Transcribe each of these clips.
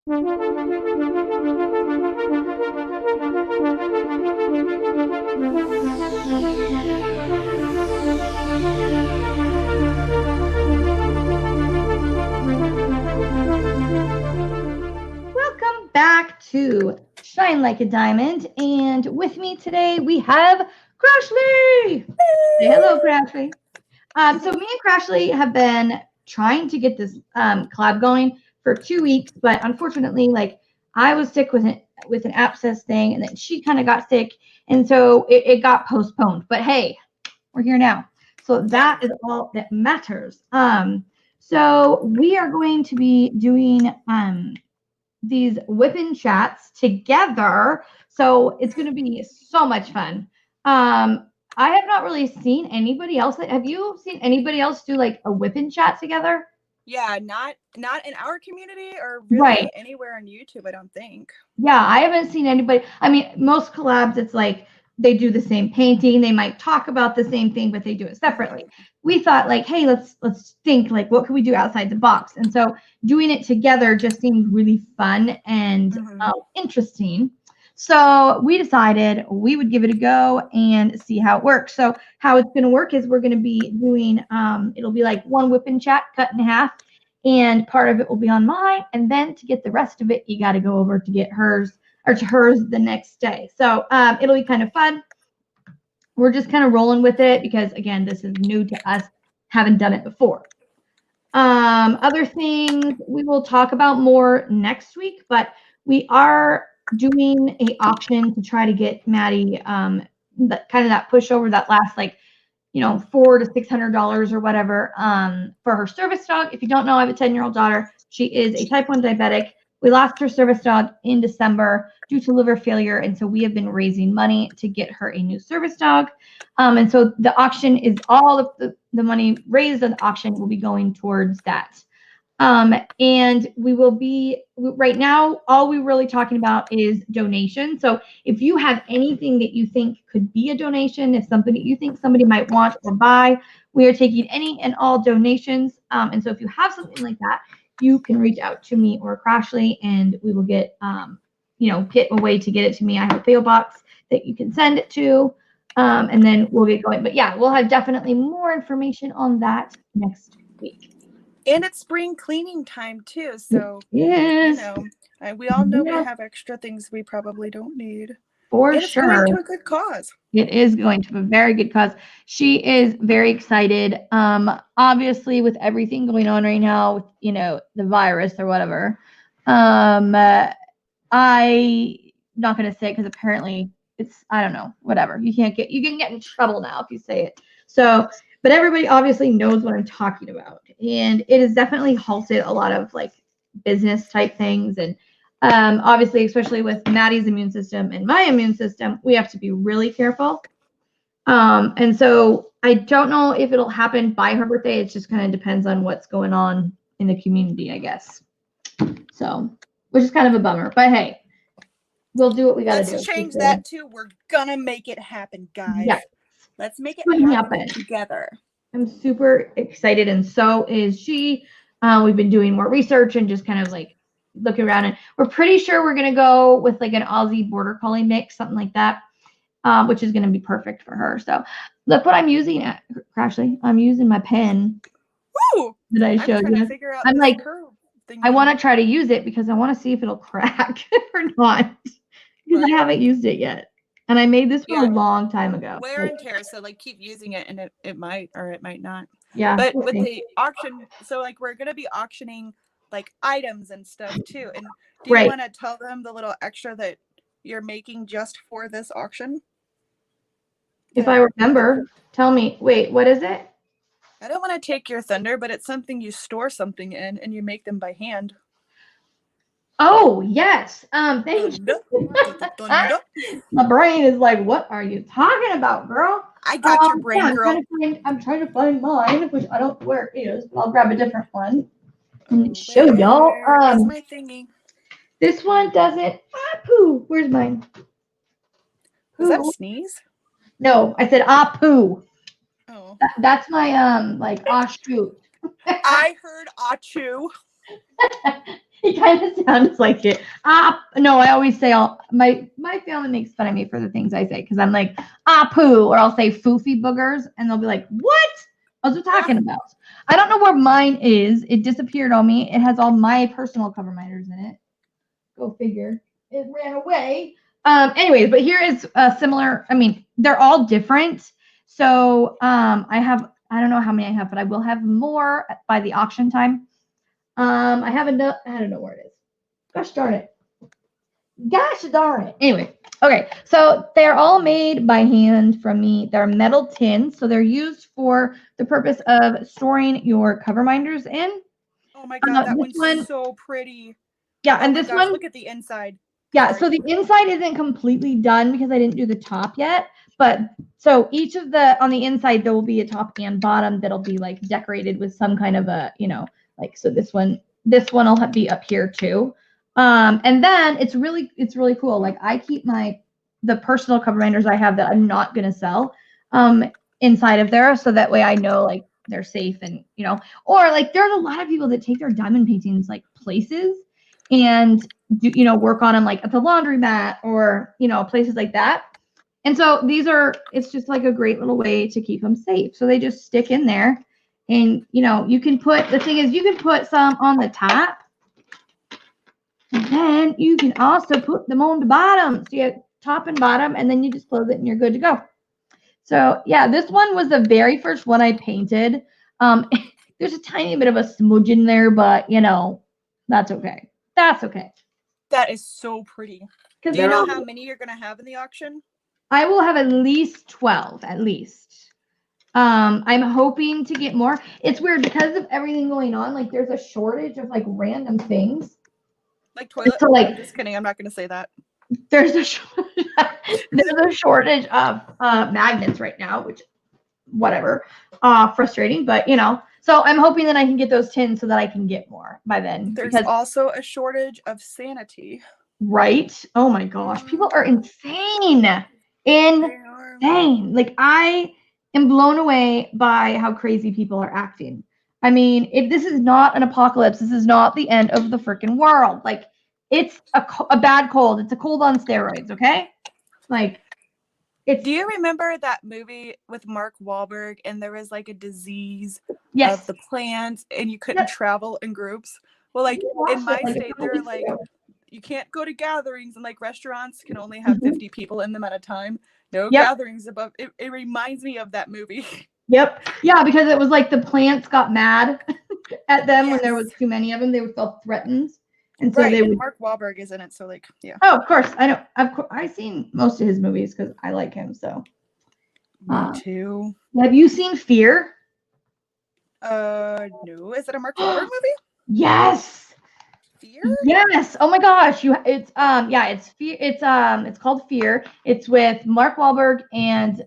Welcome back to Shine Like a Diamond, and with me today we have Crashley. Say hello, Crashley. So me and Crashley have been trying to get this collab going for 2 weeks, but unfortunately, like I was sick with an abscess thing, and then she kind of got sick, and so it got postponed. But hey, we're here now, so that is all that matters. So we are going to be doing these WIP and Chats together, so it's going to be so much fun. I have not really seen anybody else. Have you seen anybody else do like a WIP and Chat together? Yeah, not in our community or really anywhere on YouTube, I don't think. Yeah, I haven't seen anybody. I mean, most collabs, it's like they do the same painting. They might talk about the same thing, but they do it separately. We thought like, hey, let's think like, what can we do outside the box? And so doing it together just seemed really fun and interesting. So we decided we would give it a go and see how it works. So how it's going to work is we're going to be doing, it'll be like one WIP and Chat cut in half, and part of it will be on mine. And then to get the rest of it, you got to go over to get hers or to hers the next day. So it'll be kind of fun. We're just kind of rolling with it because, again, this is new to us, haven't done it before. Other things we will talk about more next week, but we are doing a auction to try to get Maddie kind of that push over that last like $400 to $600 or whatever for her service dog. If you don't know, I have a 10-year-old daughter. She is a type 1 diabetic. We lost her service dog in December due to liver failure, and so we have been raising money to get her a new service dog. And so the auction is all of the money raised at the auction will be going towards that. And we will be, right now, all we're really talking about is donation. So if you have anything that you think could be a donation, if something that you think somebody might want or buy, we are taking any and all donations. And so if you have something like that, you can reach out to me or Crashley, and we will get, get a way to get it to me. I have a PO box that you can send it to, and then we'll get going. But yeah, we'll have definitely more information on that next week. And it's spring cleaning time too, so yes, we all know we have extra things we probably don't need. For and sure. It's going to a good cause. It is going to a very good cause. She is very excited. Obviously, with everything going on right now, with the virus or whatever. I'm not going to say it because apparently it's, I don't know, whatever. You can get in trouble now if you say it. So, but everybody obviously knows what I'm talking about, and it has definitely halted a lot of like business type things. And obviously, especially with Maddie's immune system and my immune system, we have to be really careful. And so I don't know if it'll happen by her birthday. It just kind of depends on what's going on in the community, I guess. So, which is kind of a bummer, but hey, we'll do what we got to do. Let's change that too. We're gonna make it happen, guys. Yes. Let's make it happen together. I'm super excited, and so is she. We've been doing more research and just kind of like looking around, and we're pretty sure we're gonna go with like an Aussie Border Collie mix, something like that, which is gonna be perfect for her. So look what I'm using at Crashley. I'm using my pen. Woo! That I showed you. I'm like, I want to try to use it because I want to see if it'll crack or not, because I haven't used it yet. And I made this for a long time ago. Wear and tear, so like keep using it, and it might or it might not. Yeah. But with the auction, so like we're gonna be auctioning like items and stuff too. And do you want to tell them the little extra that you're making just for this auction? If I remember, tell me. Wait, what is it? I don't want to take your thunder, but it's something you store something in and you make them by hand. Oh, yes. Thank you. My brain is like, what are you talking about, girl? I got your brain, girl. I'm trying to find mine, which I don't wear ears, but I'll grab a different one and show y'all. Where's my thingy? This one doesn't. Poo. Where's mine? Was that a sneeze? No, I said poo. Oh. That's my like shoot. I heard achoo. It kind of sounds like it. No, I always say my family makes fun of me for the things I say because I'm like poo, or I'll say foofy boogers, and they'll be like, "What? What was I talking about?" I don't know where mine is. It disappeared on me. It has all my personal cover minders in it. Go figure. It ran away. Anyways, but here is a similar. I mean, they're all different. So I don't know how many I have, but I will have more by the auction time. I have enough. I don't know where it is. Gosh darn it. Gosh darn it. Anyway, okay. So they're all made by hand from me. They're metal tins, so they're used for the purpose of storing your cover minders in. Oh my god, that one's so pretty. Yeah, and this one. Look at the inside. Yeah, so the inside isn't completely done because I didn't do the top yet. But so each of on the inside, there will be a top and bottom that'll be like decorated with some kind of a, like, so this one will be up here too. And then it's really cool. Like I keep the personal cover minders I have that I'm not going to sell, inside of there. So that way I know like they're safe and, or like there's a lot of people that take their diamond paintings like places and do, work on them like at the laundromat or, places like that. And so it's just like a great little way to keep them safe. So they just stick in there and, you can the thing is you can put some on the top and then you can also put them on the bottom. So you have top and bottom and then you just close it and you're good to go. So yeah, this one was the very first one I painted. There's a tiny bit of a smudge in there, but that's okay. That's okay. That is so pretty. Do you know how many you're going to have in the auction? I will have at least 12, at least. I'm hoping to get more. It's weird because of everything going on. Like there's a shortage of like random things. Like toilet? So, like, I'm just kidding. I'm not going to say that. There's a shortage of magnets right now, which whatever, frustrating, but so I'm hoping that I can get those tins so that I can get more by then. There's also a shortage of sanity. Right? Oh my gosh. People are insane. Insane. Like I am blown away by how crazy people are acting. I mean, if this is not an apocalypse, this is not the end of the freaking world. Like it's a bad cold. It's a cold on steroids, okay? Like do you remember that movie with Mark Wahlberg and there was like a disease of the plants and you couldn't travel in groups? Well, like in my state, they're like, you can't go to gatherings and like restaurants can only have 50 people in them at a time. No gatherings above. It reminds me of that movie. Yep. Yeah, because it was like the plants got mad at them when there was too many of them. They would feel threatened. And so Mark Wahlberg is in it, so like, yeah. Oh, of course. I know. Of course, I've seen most of his movies because I like him. So. Me too. Have you seen Fear? No. Is it a Mark Wahlberg movie? Yes. Fear? Yes. Oh my gosh. It's Fear. It's called Fear. It's with Mark Wahlberg and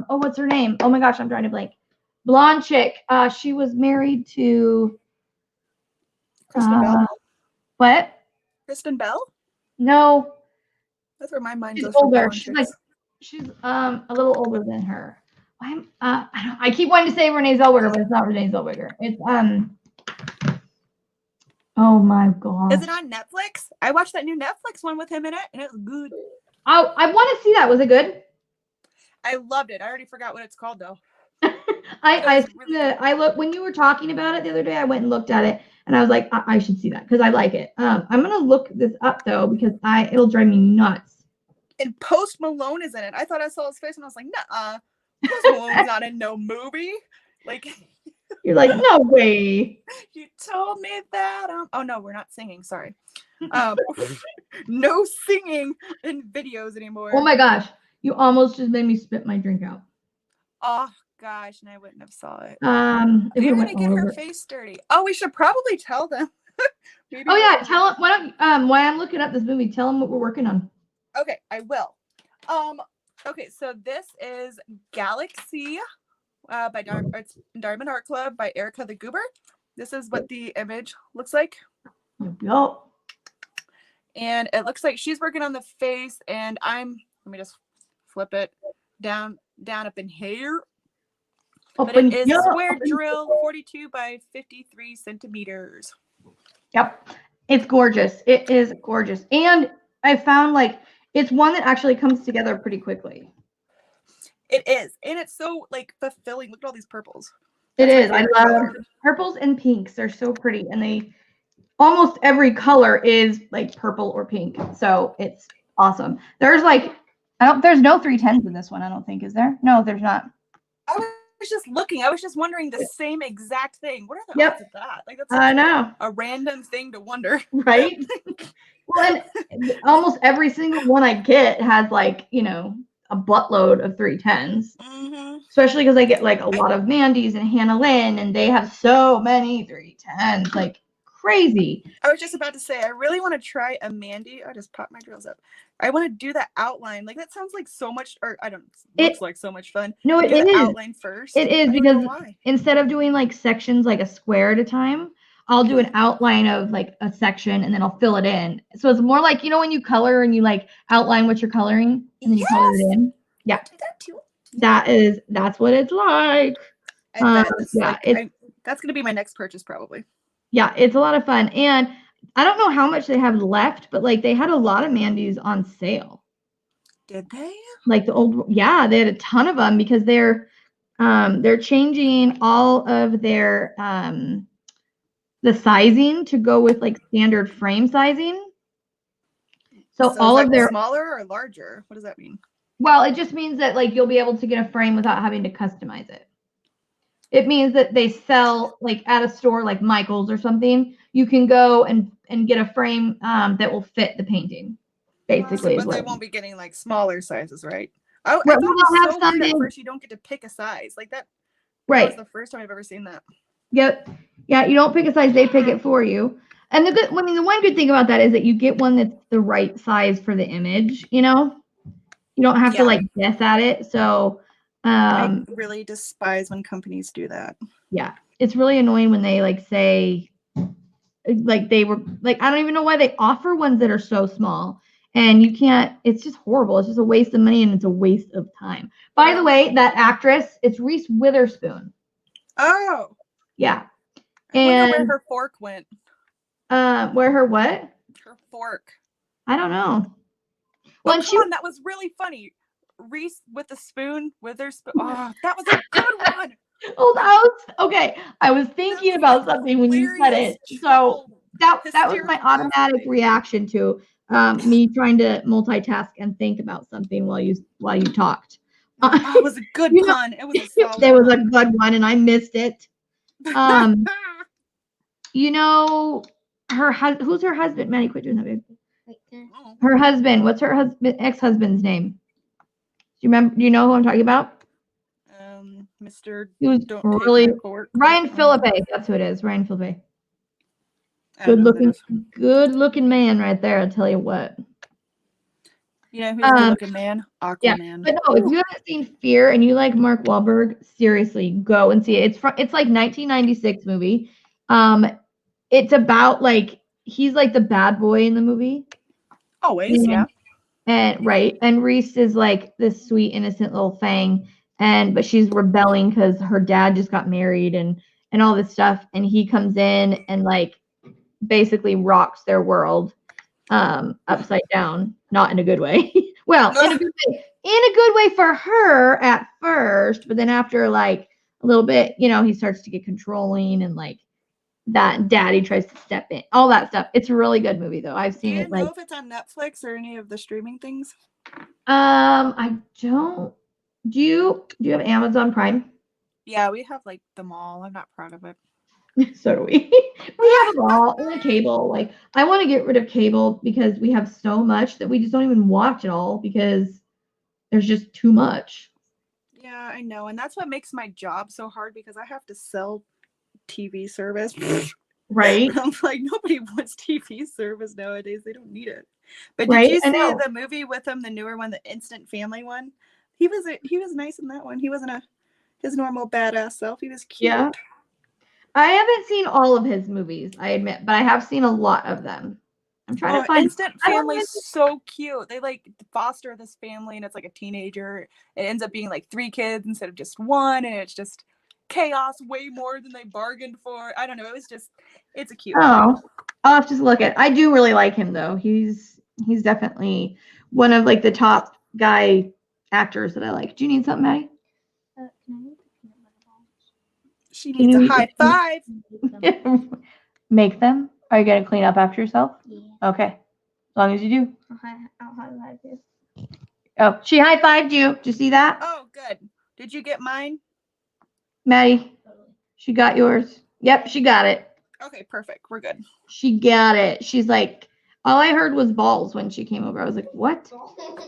what's her name? Oh my gosh, I'm trying to blank. Blonde chick. She was married to Kristen Bell. What? Kristen Bell? No. That's where my mind goes. Older. She's a little older than her. I keep wanting to say Renee Zellweger, but it's not Renee Zellweger. It's oh my god. Is it on Netflix? I watched that new Netflix one with him in it, and it was good. I want to see that. Was it good? I loved it. I already forgot what it's called though. I looked when you were talking about it the other day. I went and looked at it, and I was like, I should see that because I like it. I'm gonna look this up though because it'll drive me nuts. And Post Malone is in it. I thought I saw his face, and I was like, nah, Post Malone's not in no movie. Like, you're like, no way. You told me that. Oh no, we're not singing. Sorry. No singing in videos anymore. Oh my gosh, you almost just made me spit my drink out. Oh gosh, and I wouldn't have saw it. You're gonna get her face dirty. Oh, we should probably tell them. Oh yeah, tell them. Why don't while I'm looking up this movie, tell them what we're working on. Okay, I will. Okay, so this is Galaxy by Diamond Art Club by Erica the Goober. This is what the image looks like. Yep. And it looks like she's working on the face, and let me just flip it down up in here. But it is square drill 42 by 53 centimeters. Yep. It's gorgeous. It is gorgeous. And I found like it's one that actually comes together pretty quickly. It is. And it's so like fulfilling. Look at all these purples. It is. I love purples and pinks. They're so pretty. And they almost every color is like purple or pink. So it's awesome. There's like there's no 310s in this one, I don't think, is there? No, there's not. I was just looking. I was just wondering the same exact thing. What are the odds of that? Like that's I know. A random thing to wonder. Right? Well, and almost every single one I get has like, you know, a buttload of 310s. Mm-hmm. Especially because I get like a lot of Mandy's and Hannah Lynn, and they have so many 310s. Like crazy. I was just about to say, I really want to try a Mandy. I just popped my drills up. I want to do that outline. Like that sounds like so much, or I don't. Looks like so much fun. No, it is. Outline first. It is because instead of doing like sections like a square at a time, I'll do an outline of like a section and then I'll fill it in. So it's more like, you know, when you color and you like outline what you're coloring and then you color it in. Yeah. I do that too. That's what it's like. That's gonna be my next purchase probably. Yeah, it's a lot of fun. And I don't know how much they have left, but like they had a lot of Mandy's on sale. Did they? Like the old, yeah, they had a ton of them because they're changing all of their the sizing to go with like standard frame sizing. So all of their smaller or larger? What does that mean? Well, it just means that like you'll be able to get a frame without having to customize it. It means that they sell like at a store like Michael's or something. You can go and get a frame that will fit the painting. Basically, but they won't be getting like smaller sizes, right? I thought it was so weird at first you don't get to pick a size like that. Right. That was the first time I've ever seen that. Yep. Yeah, you don't pick a size; they pick it for you. And the one good thing about that is that you get one that's the right size for the image. You know, you don't have to like guess at it. So. I really despise when companies do that. Yeah, it's really annoying when they like say, like they were like, I don't even know why they offer ones that are so small, and you can't. It's just horrible. It's just a waste of money and it's a waste of time. By the way, that actress, it's Reese Witherspoon. Oh, yeah. I wonder where her fork went. Where her what? Her fork. I don't know. Well, and that was really funny. Reese with the spoon, Witherspoon. Oh, that was a good one. Okay. I was thinking about something when you said it. So that was my automatic reaction to me trying to multitask and think about something while you talked. It was a good pun. It was a solid There was a good one and I missed it. You know, who's her husband? Maddie, quit doing that, babe. Her husband. What's her ex-husband's name? Do you remember? Do you know who I'm talking about? Mr. He was really Ryan Philippe. That's who it is. Ryan Philippe. Good looking man right there. I'll tell you what. You know who's a good looking man? Aquaman. Yeah, but no, if you haven't seen Fear and you like Mark Wahlberg, seriously, go and see it. It's like 1996 movie. It's about like he's like the bad boy in the movie. Always, yeah. And Reese is like this sweet, innocent little thing, but she's rebelling because her dad just got married and all this stuff, and he comes in and like basically rocks their world upside down, not in a good way. Well, in a good way for her at first, but then after like a little bit, you know, he starts to get controlling and like that daddy tries to step in, all that stuff. It's a really good movie though. I've seen it. Do you know if it's on Netflix or any of the streaming things? I don't. Do you have Amazon Prime? Yeah, we have like them all. I'm not proud of it. So do we. We have them all. And cable. Like I want to get rid of cable because we have so much that we just don't even watch it all because there's just too much. Yeah, I know, and that's what makes my job so hard because I have to sell TV service. Right. I'm like, nobody wants TV service nowadays. They don't need it. But did you see the movie with him, the newer one, the Instant Family one? He was nice in that one. He wasn't his normal badass self. He was cute. Yeah. I haven't seen all of his movies, I admit, but I have seen a lot of them. I'm trying to find Instant Family is so cute. They like foster this family and it's like a teenager. It ends up being like 3 kids instead of just one, and it's just chaos way more than they bargained for. I don't know. It's a cute. Oh, I'll have to look at it. I do really like him though. He's definitely one of like the top guy actors that I like. Do you need something, Maddie? She needs a high five. Make them? Are you gonna clean up after yourself? Yeah. Okay. As long as you do. I'll high-five you. Oh, she high-fived you. Did you see that? Oh, good. Did you get mine? Maddie, she got yours. Yep, she got it. Okay, perfect. We're good. She got it. She's like, all I heard was balls when she came over. I was like, what?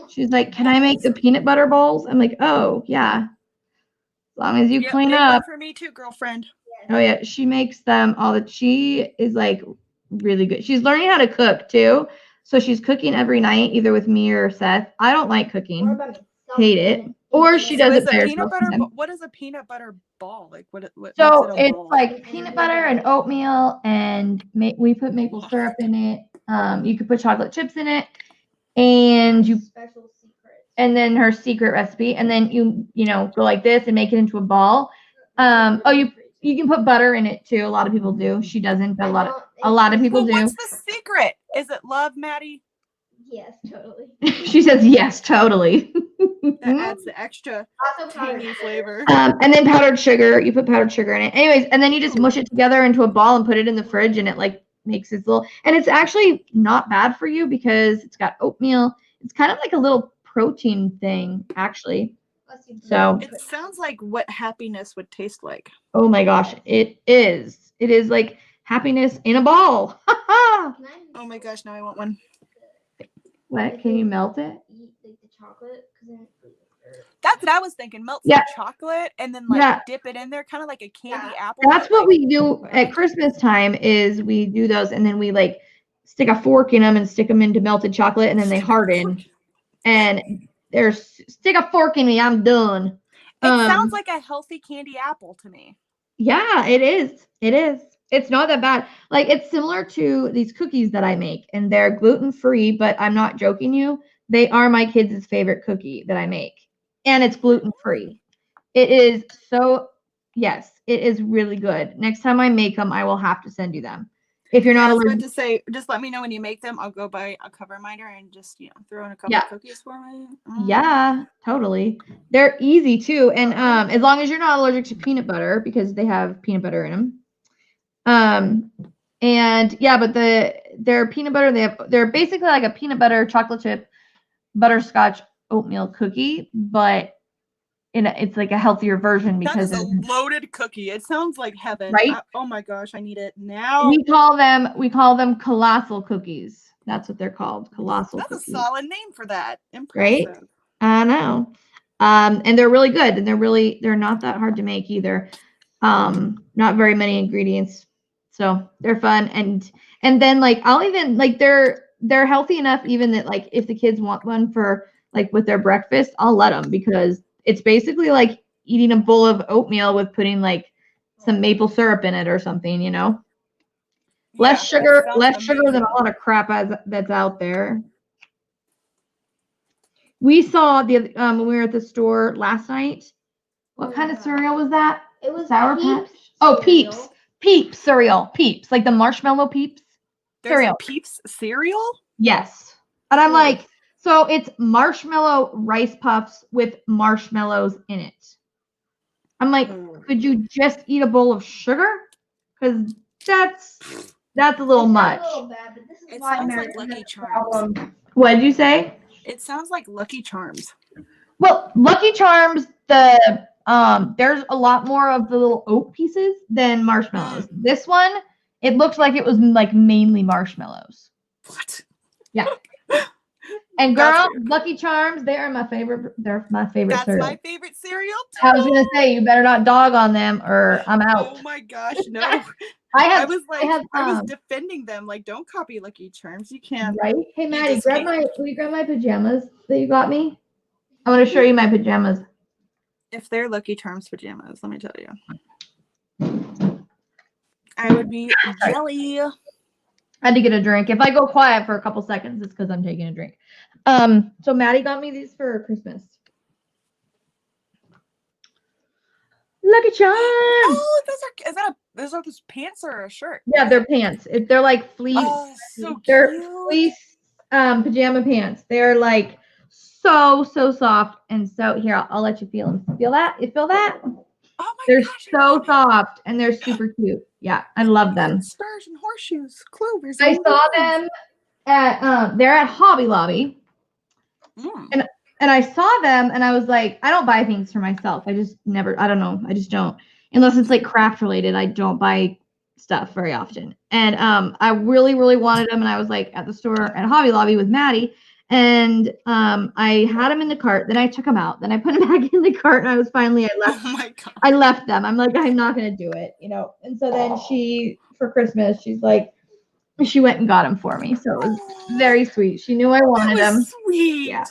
She's like, can I make the peanut butter balls? I'm like, oh, yeah. As long as you clean up. For me too, girlfriend. Oh, yeah. She makes them all that. She is like really good. She's learning how to cook too. So she's cooking every night, either with me or Seth. I don't like cooking. Hate it. Or she does it by herself. What is a peanut butter ball? Like what so it's like peanut butter and oatmeal, and we put maple syrup in it. You could put chocolate chips in it, and Special secret. and then her secret recipe, and then you go like this and make it into a ball. You can put butter in it too. A lot of people do. She doesn't, but a lot of people do. What's the secret? Is it love, Maddie? Yes, totally. She says yes, totally. That adds the extra tangy flavor. And then powdered sugar. You put powdered sugar in it. Anyways, and then you just mush it together into a ball and put it in the fridge, and it like makes its little. And it's actually not bad for you because it's got oatmeal. It's kind of like a little protein thing, actually. So it sounds like what happiness would taste like. Oh my gosh, it is. It is like happiness in a ball. Oh my gosh, now I want one. What? Can you melt it? Eat like the chocolate, that's what I was thinking. Melt some chocolate and then dip it in there, kind of like a candy apple. That's what we do at Christmas time. Is we do those, and then we like stick a fork in them and stick them into melted chocolate, and then they harden. And stick a fork in me. I'm done. It sounds like a healthy candy apple to me. Yeah, it is. It is. It's not that bad. Like it's similar to these cookies that I make, and they're gluten-free, but I'm not joking you. They are my kids' favorite cookie that I make. And it's gluten-free. It is yes, it is really good. Next time I make them, I will have to send you them. If you're not allergic. I was about to say, just let me know when you make them. I'll go buy a cover reminder and just throw in a couple of cookies for me. Yeah, totally. They're easy too, and as long as you're not allergic to peanut butter because they have peanut butter in them. And yeah, but they're peanut butter. They're basically like a peanut butter chocolate chip butterscotch oatmeal cookie, but it's like a healthier version because that is a loaded cookie. It sounds like heaven, right? Oh my gosh, I need it now. We call them colossal cookies. That's what they're called, colossal. That's cookies. A solid name for that. Impressive. Right? I know. And they're really good, and they're not that hard to make either. Not very many ingredients, so they're fun. And then like I'll even like they're healthy enough even that like if the kids want one for like with their breakfast, I'll let them because it's basically like eating a bowl of oatmeal with putting like some maple syrup in it or something, less sugar than a lot of crap that's out there. We saw when we were at the store last night. What kind of cereal was that? It was Sour Patch. Oh, Peeps. Peeps cereal. Peeps, like the marshmallow Peeps cereal. Peeps cereal? Yes. And I'm like, so it's marshmallow rice puffs with marshmallows in it. I'm like, could you just eat a bowl of sugar? Because that's a little much. It sounds like Lucky Charms. What did you say? It sounds like Lucky Charms. Well, Lucky Charms, there's a lot more of the little oat pieces than marshmallows. This one, it looks like it was like mainly marshmallows. What? Yeah. And girl, Lucky Charms, they are my favorite. They're my favorite cereal. That's my favorite cereal too. I was gonna say you better not dog on them or I'm out. Oh my gosh, no. I was defending them. Like, don't copy Lucky Charms. You can't. Right? Hey Maddie, will you grab my pajamas that you got me? I want to show you my pajamas. If they're Lucky Charms pajamas, let me tell you. I would be jelly. I had to get a drink. If I go quiet for a couple seconds, it's because I'm taking a drink. So Maddie got me these for Christmas. Lucky Charms. Oh, those are those pants or a shirt? Yeah, they're pants. They're like fleece. Oh, so they're cute. fleece pajama pants. They're like so soft and so here. I'll let you feel them. Feel that? You feel that? Oh my They're gosh, so soft and they're super cute. Yeah, I love them. Stars and horseshoes, clovers. I saw them at they're at Hobby Lobby. And I saw them and I was like, I don't buy things for myself. I just never, I don't know. I just don't. Unless it's like craft related, I don't buy stuff very often. And I really wanted them. And I was like at the store at Hobby Lobby with Maddie. And I had them in the cart. Then I took them out. Then I put them back in the cart. And I was finally, I left them. I'm like, I'm not going to do it, you know. And so then for Christmas, she's like, she went and got them for me. So it was very sweet. She knew I wanted them. Sweet. Yeah.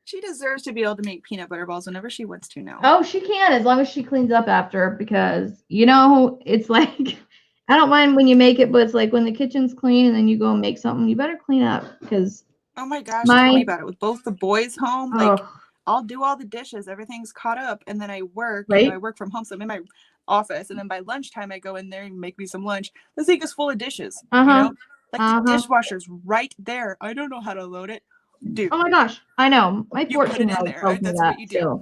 She deserves to be able to make peanut butter balls whenever she wants to now. Oh, she can, as long as she cleans up after, because, you know, it's like, I don't mind when you make it, but it's like when the kitchen's clean and then you go and make something, you better clean up, because. Oh my gosh, tell me about it. With both the boys home, like, I'll do all the dishes, everything's caught up, and then I work, right? You know, I work from home, so I'm in my office, and then by lunchtime, I go in there and make me some lunch. The sink is full of dishes, you know? Like, the dishwasher's right there. I don't know how to load it. Dude. Oh my gosh, I know. My 14-year-old tells me that too.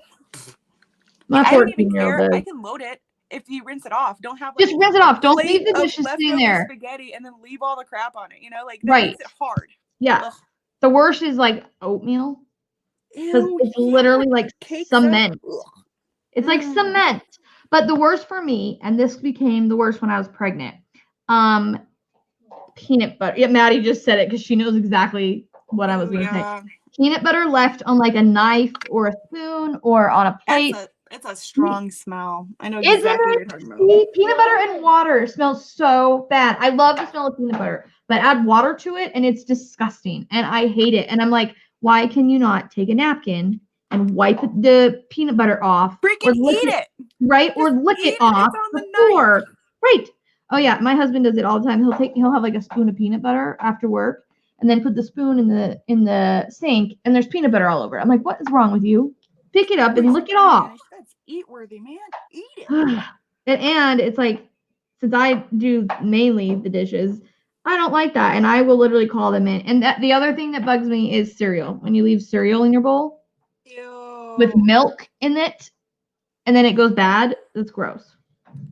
My 14-year-old. I can load it if you rinse it off. Don't have just rinse it off. Don't leave the dishes sitting there. Spaghetti and then leave all the crap on it. You know, like that makes it hard. Yeah. Ugh. The worst is like oatmeal because it's literally like cement. It's like cement. But the worst for me, and this became the worst when I was pregnant. Peanut butter. Yeah, Maddie just said it because she knows exactly what I was going to say. Peanut butter left on like a knife or a spoon or on a plate. It's a strong smell. I know exactly what you're talking about. Peanut butter and water smells so bad. I love the smell of peanut butter, but add water to it and it's disgusting. And I hate it. And I'm like, why can you not take a napkin and wipe the peanut butter off? Freaking eat it. Right? Or lick it off before. Right. Oh yeah, my husband does it all the time. He'll have like a spoon of peanut butter after work. And then put the spoon in the sink, and there's peanut butter all over it. I'm like, what is wrong with you? Pick it up and lick it off. That's eat worthy, man. Eat it. And it's like, since I do mainly the dishes, I don't like that, and I will literally call them in. And the other thing that bugs me is cereal. When you leave cereal in your bowl with milk in it, and then it goes bad, that's gross.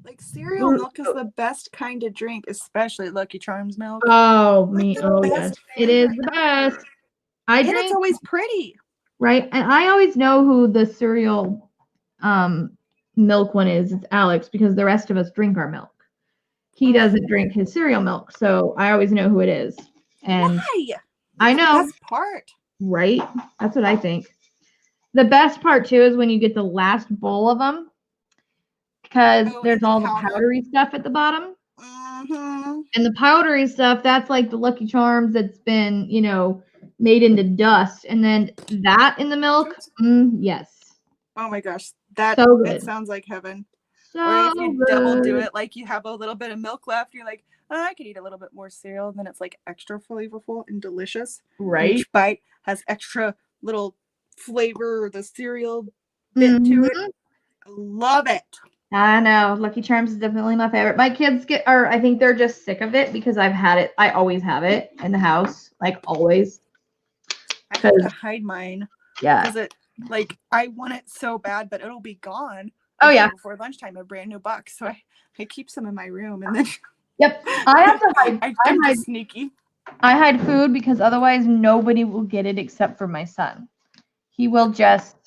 Like cereal milk is the best kind of drink, especially Lucky Charms milk. Oh, yes. It is the best. And it's always pretty. Right? And I always know who the cereal milk one is. It's Alex, because the rest of us drink our milk. He doesn't drink his cereal milk, so I always know who it is. And why? I know. That's the best part. Right? That's what I think. The best part, too, is when you get the last bowl of them. Because there's all the powdery stuff at the bottom. And the powdery stuff, that's like the Lucky Charms that's been, you know, made into dust. And then that in the milk, yes. Oh my gosh. That so good. It sounds like heaven. So or if you good. double do it, like you have a little bit of milk left, you're like, oh, I could eat a little bit more cereal. And then it's like extra flavorful and delicious. Right. Each bite has extra little flavor, the cereal bit to it. I love it. I know. Lucky Charms is definitely my favorite. My kids I think they're just sick of it because I've had it. I always have it in the house, like always. I have to hide mine. Yeah. Because I want it so bad, but it'll be gone. Oh yeah. Before lunchtime, a brand new box. So I keep some in my room and then. Yep. I have to hide. I'm sneaky. I hide food because otherwise nobody will get it except for my son. He will just.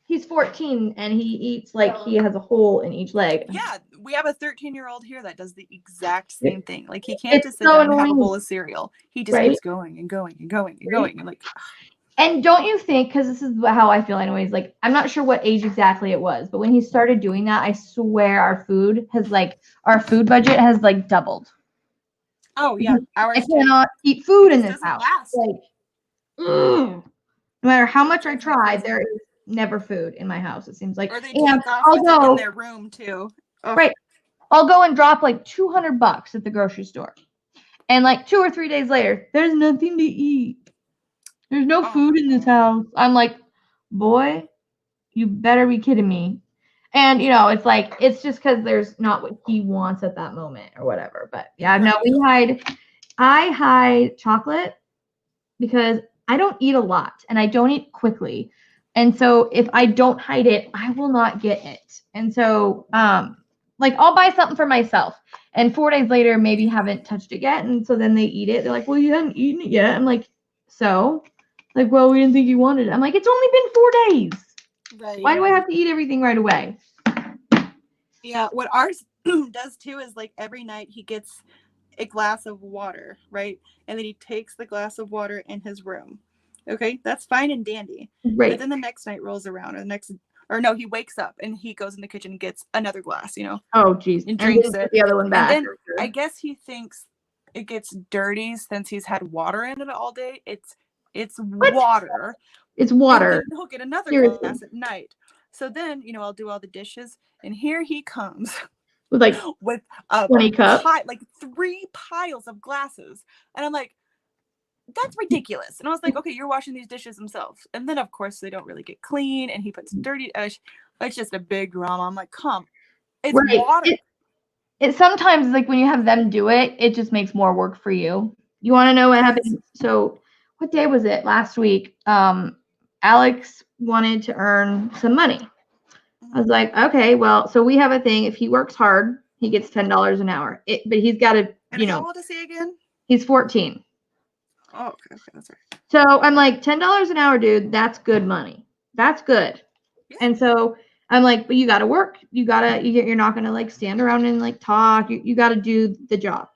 He's 14 and he eats like he has a hole in each leg. Yeah, we have a 13-year-old here that does the exact same thing. Like he can't just sit down and have a bowl of cereal. He just keeps going and going and going and going and like. And don't you think? Because this is how I feel anyways. Like I'm not sure what age exactly it was, but when he started doing that, I swear our food budget has like doubled. Oh yeah, I cannot eat food in this house. Like, no matter how much I try, there is never food in my house. It seems like. Or they take off in their room too. Oh. Right. I'll go and drop like $200 at the grocery store, and like 2 or 3 days later, there's nothing to eat. There's no food in this house. I'm like, boy, you better be kidding me. And it's like it's just because there's not what he wants at that moment or whatever. But yeah, no, I hide chocolate because I don't eat a lot and I don't eat quickly. And so if I don't hide it, I will not get it. And so like I'll buy something for myself and 4 days later maybe haven't touched it yet. And so then they eat it. They're like, well, you haven't eaten it yet. I'm like, so? Like, well, we didn't think you wanted it. I'm like, it's only been 4 days. Right. Why do I have to eat everything right away? Yeah, what ours does too is like every night he gets a glass of water, right? And then he takes the glass of water in his room. Okay, that's fine and dandy. Right. But then the next night rolls around, he wakes up and he goes in the kitchen and gets another glass, Oh, geez. And drinks it. The other one back. And then I guess he thinks it gets dirty since he's had water in it all day. It's water. It's water. And he'll get another glass at night. So then, I'll do all the dishes, and here he comes with a 20 cups, like 3 piles of glasses, and I'm like, that's ridiculous. And I was like, okay, you're washing these dishes himself, and then of course they don't really get clean, and he puts dirty. It's just a big drama. I'm like, it's water. It sometimes like when you have them do it, it just makes more work for you. You want to know what happened? So, what day was it? Last week. Alex wanted to earn some money. I was like, okay, well, so we have a thing. If he works hard, he gets $10 an hour. But he's got to, How old is he again? He's 14. Oh, okay, that's right. So I'm like, $10 an hour, dude. That's good money. That's good. Yeah. And so I'm like, but you got to work. You're not going to like stand around and like talk. You got to do the job.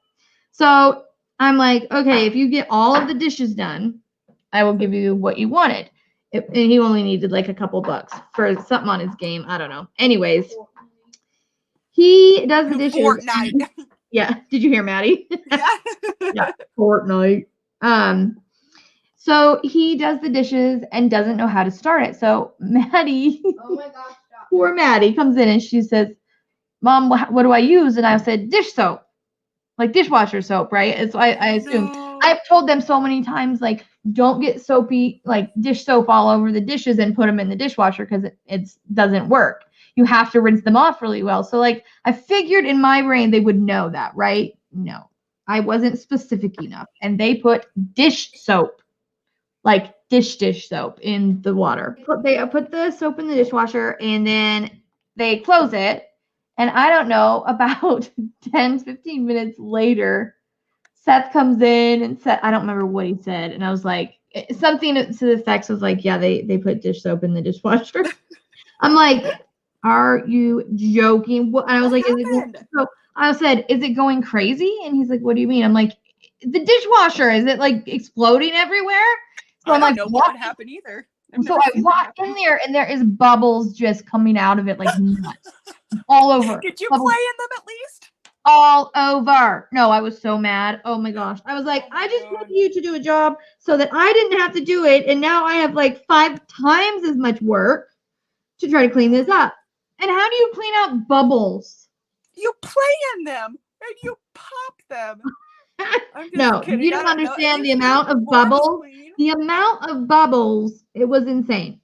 So I'm like, okay, if you get all of the dishes done, I will give you what you wanted. And he only needed like a couple bucks for something on his game. I don't know. Anyways, he does the dishes. Fortnite. Yeah. Did you hear Maddie? Yeah. Fortnite. So he does the dishes and doesn't know how to start it. So Maddie, oh my gosh, poor Maddie comes in and she says, Mom, what do I use? And I said, dish soap, like dishwasher soap, right? And so I assumed. I've told them so many times, like, don't get soapy, like dish soap all over the dishes and put them in the dishwasher because it doesn't work. You have to rinse them off really well. So like I figured in my brain they would know that, right? No, I wasn't specific enough. And they put dish soap, like dish soap in the water. They put the soap in the dishwasher and then they close it. And I don't know, about 10, 15 minutes later, Seth comes in and I don't remember what he said. And I was like, something to the effects was like, yeah, they put dish soap in the dishwasher. I'm like, are you joking? And I was like, I said, is it going crazy? And he's like, what do you mean? I'm like, the dishwasher, is it like exploding everywhere? So I don't know what would happen either. So I walk in there and there is bubbles just coming out of it like nuts. All over. Did you play in them at least? All over. No, I was so mad. Oh my gosh. I was like, I just wanted you to do a job so that I didn't have to do it. And now I have like 5 times as much work to try to clean this up. And how do you clean out bubbles? You play in them and you pop them. No, kidding. You don't understand the amount of bubbles. The amount of bubbles, it was insane.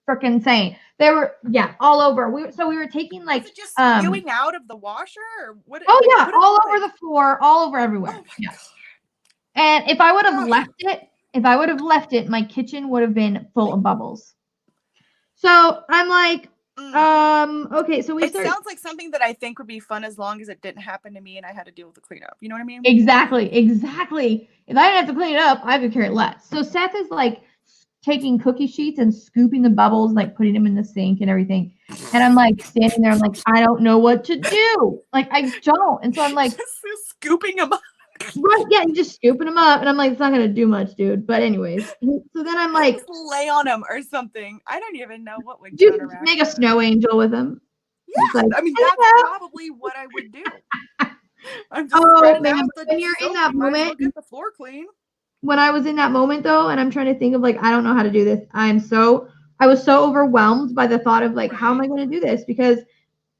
Freaking insane. They were, all over. We were taking like was it just spewing out of the washer or what? Oh yeah, all over the floor, all over everywhere. Oh yeah. And if I would have left it, my kitchen would have been full of bubbles. So I'm like, okay, so it sounds like something that I think would be fun as long as it didn't happen to me and I had to deal with the cleanup. You know what I mean? Exactly. If I didn't have to clean it up, I could care less. So Seth is like taking cookie sheets and scooping the bubbles, like putting them in the sink and everything. And I'm like standing there, I'm like, I don't know what to do. Like I don't. And so I'm like scooping them up. Right, yeah, and just scooping them up. And I'm like, it's not gonna do much, dude. But anyways, so then I'm like, just lay on them or something. I don't even know what would make a snow angel with them. Yeah, like, I mean that's probably what I would do. I'm just man, when you're in that moment, get the floor clean. When I was in that moment though, and I'm trying to think of like, I don't know how to do this. I was so overwhelmed by the thought of like, how am I going to do this? Because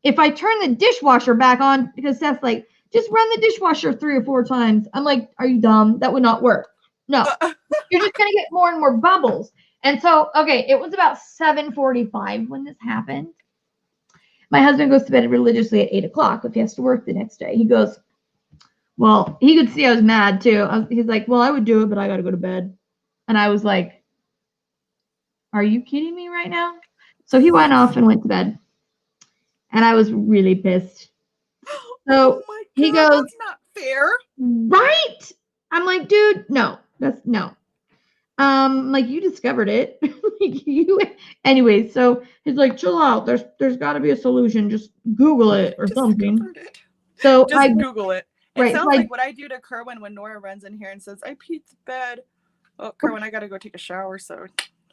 if I turn the dishwasher back on, because Seth's like, just run the dishwasher 3 or 4 times. I'm like, are you dumb? That would not work. No, you're just going to get more and more bubbles. And so, okay, it was about 7:45 when this happened. my husband goes to bed religiously at 8 o'clock if he has to work the next day. He goes, well, he could see I was mad too. He's like, well, I would do it, but I got to go to bed. And I was like, are you kidding me right now? So he went off and went to bed. And I was really pissed. So oh my God, he goes, that's not fair. Right? I'm like, dude, no. Like you discovered it. Anyways, so he's like, chill out. There's gotta be a solution. Just Google it or something. It. So just Google it. It sounds so like what I do to Kerwin when Nora runs in here and says, I peed the bed. Oh, Kerwin, I gotta go take a shower, so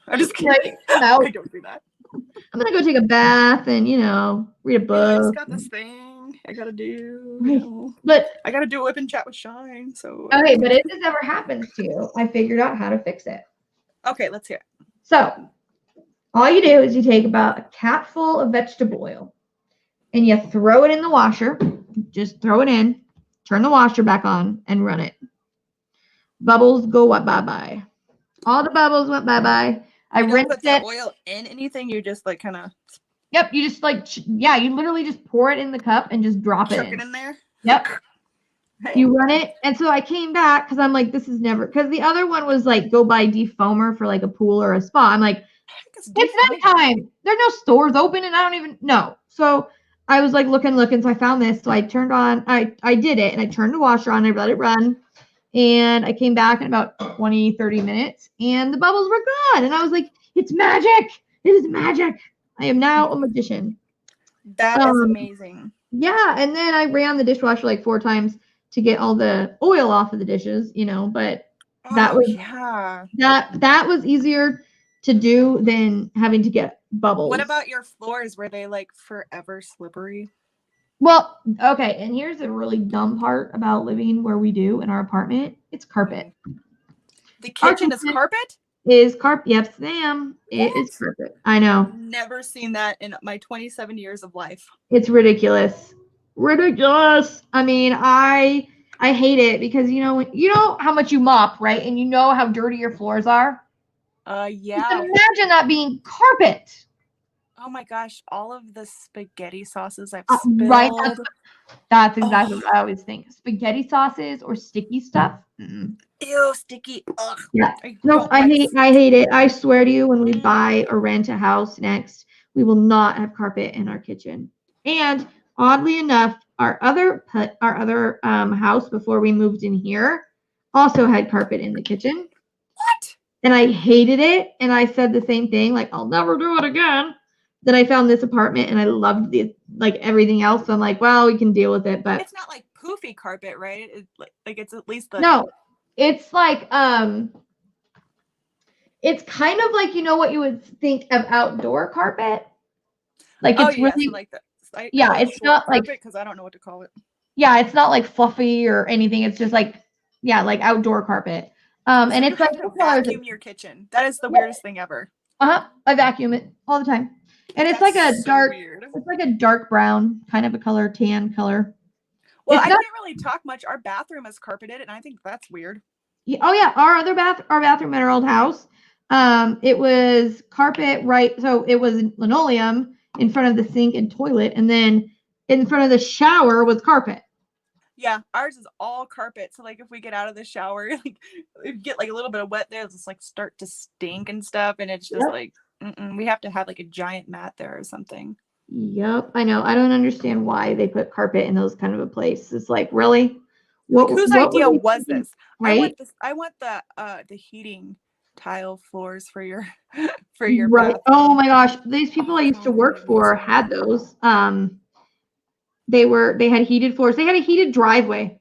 I'm just kidding. No. I don't do that. I'm gonna go take a bath and read a book. I just got this thing I gotta do. But I gotta do a WIP and Chat with Shine. So okay, but if this ever happens to you, I figured out how to fix it. Okay, let's hear it. So all you do is you take about a capful of vegetable oil and you throw it in the washer. Just throw it in, turn the washer back on, and run it. Bubbles go bye-bye. All the bubbles went bye-bye. I rinsed put the oil in anything. You just like kind of. Yep, you just you literally just pour it in the cup and just drop it in. Chuck it in there. Yep. Hey. You run it, and so I came back because I'm like, this is never, because the other one was like, go buy defoamer for like a pool or a spa. I'm like, it's nighttime. There's no stores open, and I don't even know. So I was like looking. So I found this. So I turned on. I did it, and I turned the washer on. I let it run. And I came back in about 20, 30 minutes, and the bubbles were gone. And I was like, it's magic. It is magic. I am now a magician. That is amazing. Yeah. And then I ran the dishwasher like 4 times to get all the oil off of the dishes, but that was easier to do than having to get bubbles. What about your floors? Were they like forever slippery? Well, okay, and here's a really dumb part about living where we do in our apartment. It's carpet. The kitchen is carpet? Yes, ma'am. It is carpet. I know. Never seen that in my 27 years of life. It's ridiculous. Ridiculous. I mean, I hate it because you know how much you mop, right? And you know how dirty your floors are. Yeah. Just imagine that being carpet. Oh my gosh, all of the spaghetti sauces I've spilled. Right. That's exactly what I always think. Spaghetti sauces or sticky stuff. Mm-mm. Ew, sticky. Ugh. Yeah. No, I hate it. I swear to you, when we buy or rent a house next, we will not have carpet in our kitchen. And oddly enough, our other house before we moved in here also had carpet in the kitchen. What? And I hated it. And I said the same thing, like, I'll never do it again. Then I found this apartment and I loved everything else. So I'm like, well, we can deal with it. But it's not like poofy carpet, right? It's like it's at least no. It's like it's kind of like what you would think of outdoor carpet. Like it's really so like that. It's not like because I don't know what to call it. Yeah, it's not like fluffy or anything. It's just like outdoor carpet. And it's like vacuum your kitchen. That is the weirdest thing ever. I vacuum it all the time. And it's like a dark, it's like a dark brown kind of a color, tan color. Well, I can't really talk much. Our bathroom is carpeted, and I think that's weird. Oh yeah, our bathroom in our old house, it was carpet, right? So it was linoleum in front of the sink and toilet, and then in front of the shower was carpet. Yeah, ours is all carpet. So like if we get out of the shower, like we get like a little bit of wet there, it's just like start to stink and stuff, and it's just like we have to have like a giant mat there or something. Yep, I know. I don't understand why they put carpet in those kind of a place. It's like, really? Whose idea was this? Right? I want the heating tile floors for your right. bathroom. Oh my gosh, these people I used to work for had those. They had heated floors. They had a heated driveway.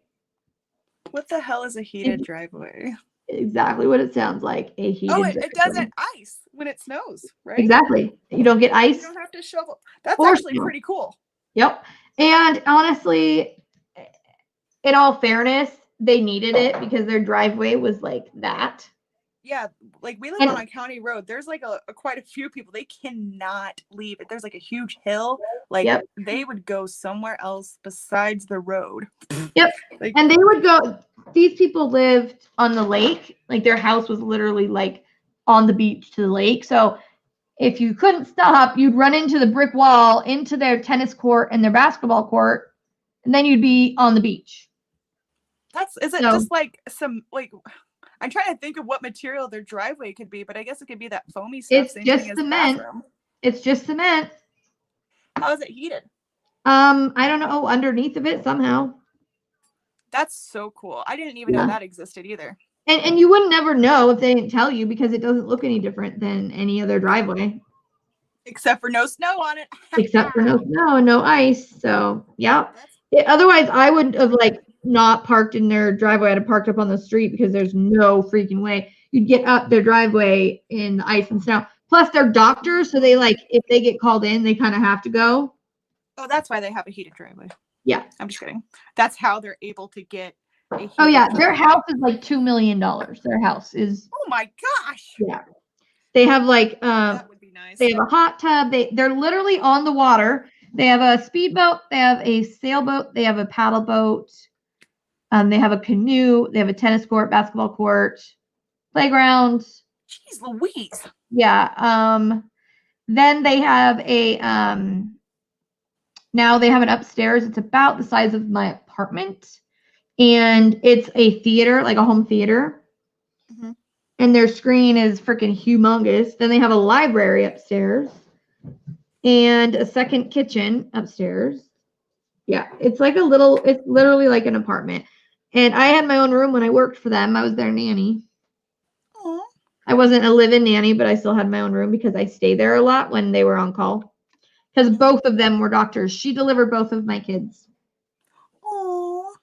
What the hell is a heated driveway? Exactly what it sounds like. A heated driveway. It doesn't ice when it snows, right? Exactly. You don't get ice. You don't have to shovel. That's actually pretty cool. Yep. And honestly, in all fairness, they needed it because their driveway was like that. Yeah, like we live on a county road. There's like quite a few people. They cannot leave it. There's like a huge hill. Like they would go somewhere else besides the road. Yep. And they would go. These people lived on the lake. Like their house was literally like on the beach to the lake. So If you couldn't stop, you'd run into the brick wall, into their tennis court and their basketball court, and then you'd be on the beach. Is it just like some, like, I'm trying to think of what material their driveway could be, but I guess it could be that foamy stuff. It's just cement. It's just cement. How is it heated? I don't know, underneath of it somehow. That's so cool. I didn't even know that existed either. And you wouldn't never know if they didn't tell you, because it doesn't look any different than any other driveway. Except for no snow on it. Except for no snow and no ice. So, yeah. Otherwise, I would have, like, not parked in their driveway. I'd have parked up on the street, because there's no freaking way you'd get up their driveway in the ice and snow. Plus, they're doctors, so they, like, if they get called in, they kind of have to go. Oh, that's why they have a heated driveway. Yeah. I'm just kidding. That's how they're able to get a heated yeah. driveway. Their house is like $2 million. Their house is. Oh my gosh. Yeah. They have like that would be nice. They have a hot tub. They're literally on the water. They have a speedboat. They have a sailboat. They have a paddle boat. They have a canoe. They have a tennis court, basketball court, playground. Jeez Louise. Yeah. Then they have a now they have an upstairs. It's about the size of my apartment, and it's a theater, like a home theater. Mm-hmm. And their screen is freaking humongous. Then they have a library upstairs and a second kitchen upstairs. Yeah, it's like it's literally like an apartment. And I had my own room when I worked for them. I was their nanny. Aww. I wasn't a live-in nanny, but I still had my own room because I stayed there a lot when they were on call. Because both of them were doctors. She delivered both of my kids. Oh.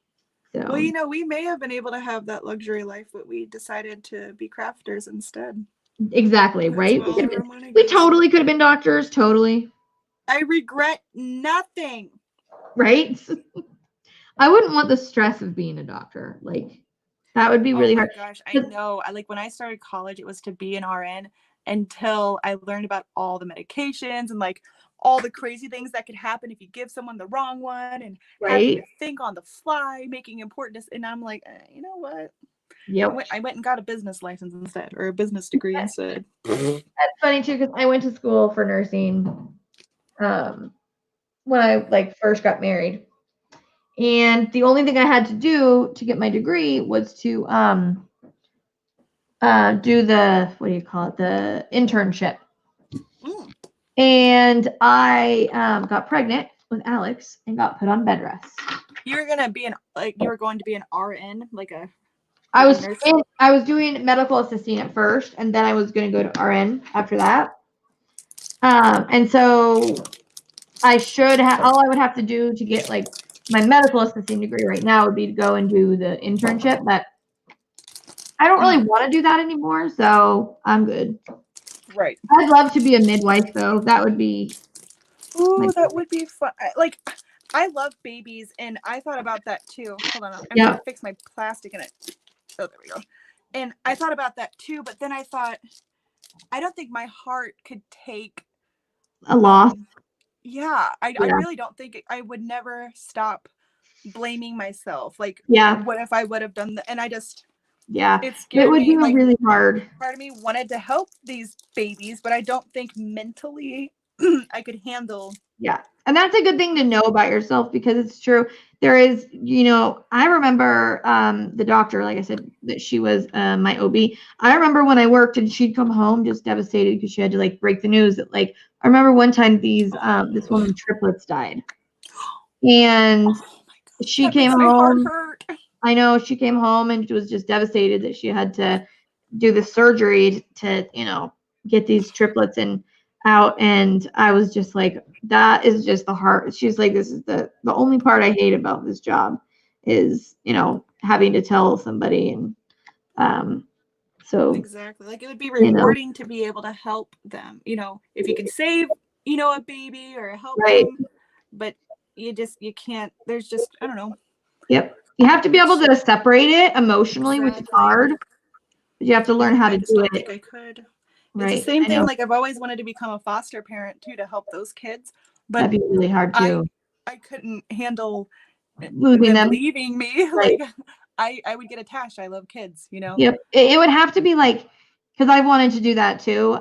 So. Well, you know, we may have been able to have that luxury life, but we decided to be crafters instead. Exactly, right? We totally could have been doctors, totally. I regret nothing. Right? I wouldn't want the stress of being a doctor. Like, that would be really hard. Oh my gosh, I know. Like, when I started college, it was to be an RN until I learned about all the medications and like all the crazy things that could happen if you give someone the wrong one, and having to think on the fly, making important. And I'm like, you know what? Yep. I went and got a business license instead, or a business degree instead. That's funny too, because I went to school for nursing when I like first got married, and the only thing I had to do to get my degree was to do the, what do you call it, the internship. And I got pregnant with Alex and got put on bed rest. You were going to be an RN, like a. I was doing medical assisting at first, and then I was going to go to RN after that. And so I should have, all I would have to do to get like my medical assisting degree right now would be to go and do the internship, but I don't really want to do that anymore, so I'm good. Right. I'd love to be a midwife, though. That would be. Ooh, that would be fun. Like, I love babies, and I thought about that too. Hold on, I'm gonna fix my plastic in it. Oh, there we go. And I thought about that too, but then I thought, I don't think my heart could take a loss. I really don't think I would never stop blaming myself. Like, what if I would have done that? And I just. Yeah, it would be like, really hard. Part of me wanted to help these babies, but I don't think mentally I could handle. Yeah, and that's a good thing to know about yourself, because it's true. There is, I remember the doctor, like I said, that she was my OB. I remember when I worked and she'd come home just devastated because she had to like break the news that, like, I remember one time this woman's triplets died, and she came home. I know, she came home and was just devastated that she had to do the surgery to, get these triplets out. And I was just like, that is just the heart. She's like, this is the only part I hate about this job is, having to tell somebody. And so. Exactly. Like, it would be rewarding to be able to help them, if you can save, a baby or help them, but you can't, there's just, I don't know. Yep. You have to be able to separate it emotionally, which is hard. But you have to learn how to do it. I think I could. It's the same thing. Like, I've always wanted to become a foster parent too, to help those kids. But that'd be really hard too. I couldn't handle losing them, leaving me. Right. Like, I would get attached. I love kids, Yep. It would have to be like, because I wanted to do that too.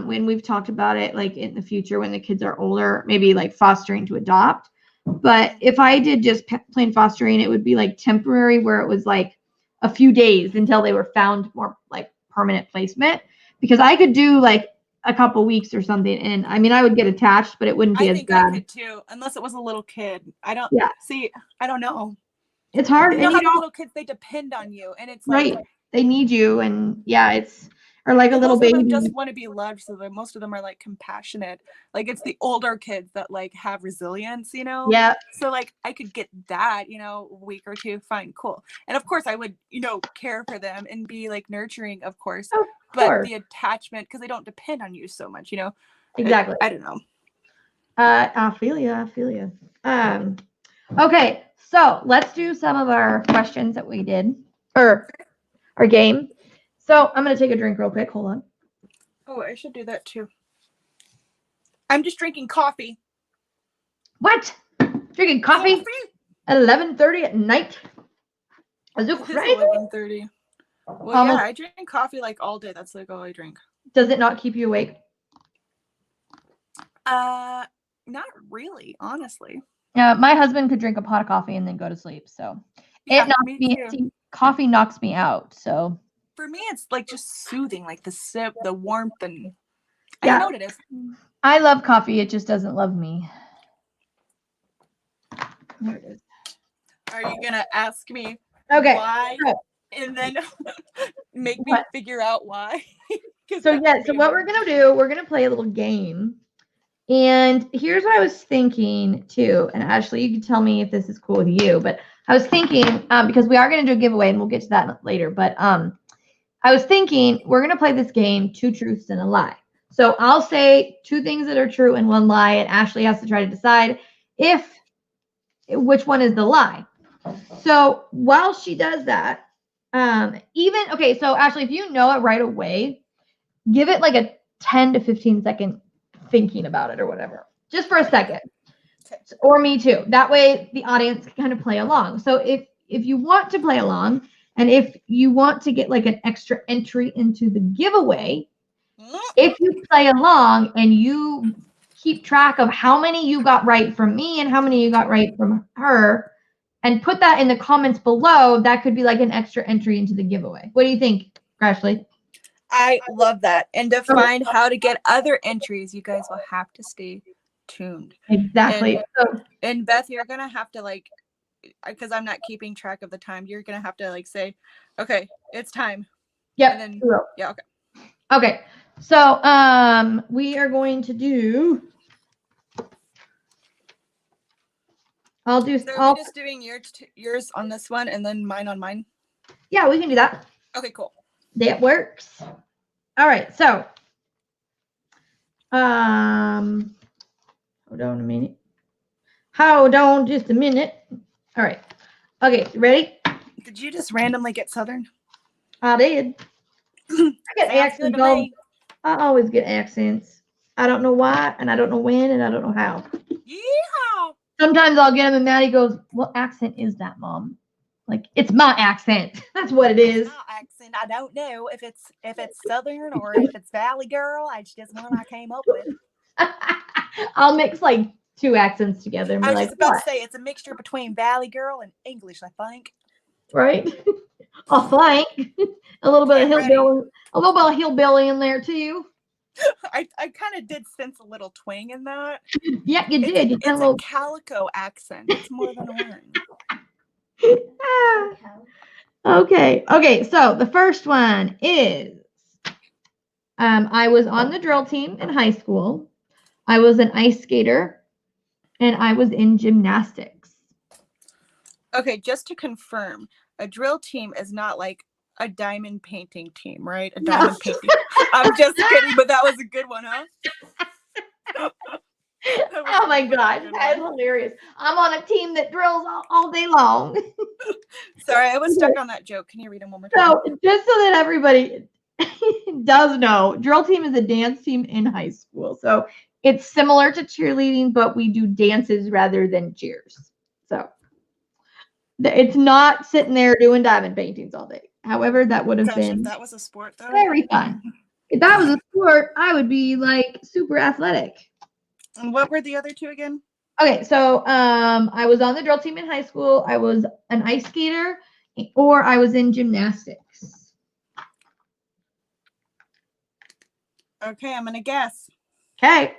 When we've talked about it, like in the future when the kids are older, maybe like fostering to adopt. But if I did just plain fostering, it would be like temporary, where it was like a few days until they were found more like permanent placement. Because I could do like a couple weeks or something, and I mean I would get attached, but it wouldn't be as bad. I could too, unless it was a little kid. I don't see. I don't know. It's hard. You know how the little kids, they depend on you, and it's like right. They need you, and yeah, it's or like a little baby. Most of them just want to be loved, so that most of them are like compassionate. Like it's the older kids that like have resilience, you know. Yeah. So like I could get that, you know, a week or two, fine, cool. And of course I would, you know, care for them and be like nurturing, of course. But the attachment, because they don't depend on you so much, you know. Exactly. I don't know. I feel you. Okay, so let's do some of our questions that we did, or our game. So I'm gonna take a drink real quick. Hold on. Oh, I should do that too. I'm just drinking coffee. What? Drinking coffee at 11:30 at night? Is it crazy? 11:30. Well, yeah, I drink coffee like all day. That's like all I drink. Does it not keep you awake? Not really, honestly. Yeah, my husband could drink a pot of coffee and then go to sleep. So yeah, it knocks me. Coffee knocks me out. So for me, it's like just soothing, like the sip, the warmth, and I don't know what it is. I love coffee. It just doesn't love me. There it is. Are you gonna ask me why, and then make me figure out why? So what we're gonna do, we're gonna play a little game. And here's what I was thinking too. And Ashley, you can tell me if this is cool with you. But I was thinking, because we are going to do a giveaway and we'll get to that later. But I was thinking we're going to play this game, 2 truths and a lie. So I'll say 2 things that are true and 1 lie. And Ashley has to try to decide which one is the lie. So while she does that, so Ashley, if you know it right away, give it like a 10 to 15 second thinking about it or whatever, just for a second. Or me too. That way the audience can kind of play along. So if you want to play along, and if you want to get like an extra entry into the giveaway, if you play along and you keep track of how many you got right from me and how many you got right from her, and put that in the comments below, that could be like an extra entry into the giveaway. What do you think, Crashley? I love that. And to find how to get other entries, you guys will have to stay tuned. Exactly. And Beth, you're going to have to like, because I'm not keeping track of the time, you're going to have to like say, okay, it's time. Yep. And then, yeah, okay. Okay. So we are going to do, I'll do, so are we just doing yours on this one and then mine on mine? Yeah, we can do that. Okay, cool. That works. All right, so hold on a minute. Hold on just a minute. All right. Okay, ready? Did you just randomly get Southern? I did. I get accents. I always get accents. I don't know why, and I don't know when, and I don't know how. Yeah. Sometimes I'll get them, and Maddie goes, "What accent is that, Mom?" Like, it's my accent. That's what it is. My accent. I don't know if it's Southern or if it's Valley Girl. It's just one I came up with. I'll mix like 2 accents together. And I was like, just about to say it's a mixture between Valley Girl and English, I think. Right? I think a little bit of hillbilly in there too. I kind of did sense a little twang in that. Yeah, you did. It's a calico accent. It's more than one. Okay. So the first one is, I was on the drill team in high school. I was an ice skater, and I was in gymnastics. Okay, just to confirm, a drill team is not like a diamond painting team, right? A diamond painting. I'm just kidding, but that was a good one, huh? Oh my gosh, that's hilarious. I'm on a team that drills all day long. Sorry, I was stuck on that joke. Can you read them one more time? So, just so that everybody does know, drill team is a dance team in high school. So, it's similar to cheerleading, but we do dances rather than cheers. So, it's not sitting there doing diamond paintings all day. However, that would have Gosh, been if that was a sport, though. very fun. If that was a sport, I would be like super athletic. And what were the other two again? Okay, so I was on the drill team in high school. I was an ice skater, or I was in gymnastics. Okay, I'm gonna guess. Okay.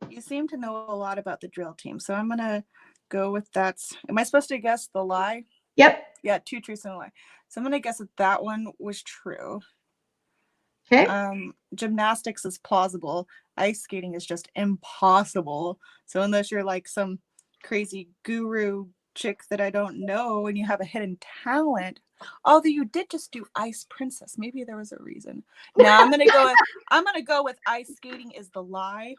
You seem to know a lot about the drill team, so I'm gonna go with that's. Am I supposed to guess the lie? Yep. Yeah, 2 truths and a lie. So I'm gonna guess that one was true. Okay. Gymnastics is plausible. Ice skating is just impossible. So unless you're like some crazy guru chick that I don't know and you have a hidden talent, although you did just do Ice Princess, maybe there was a reason. Now I'm gonna go with ice skating is the lie.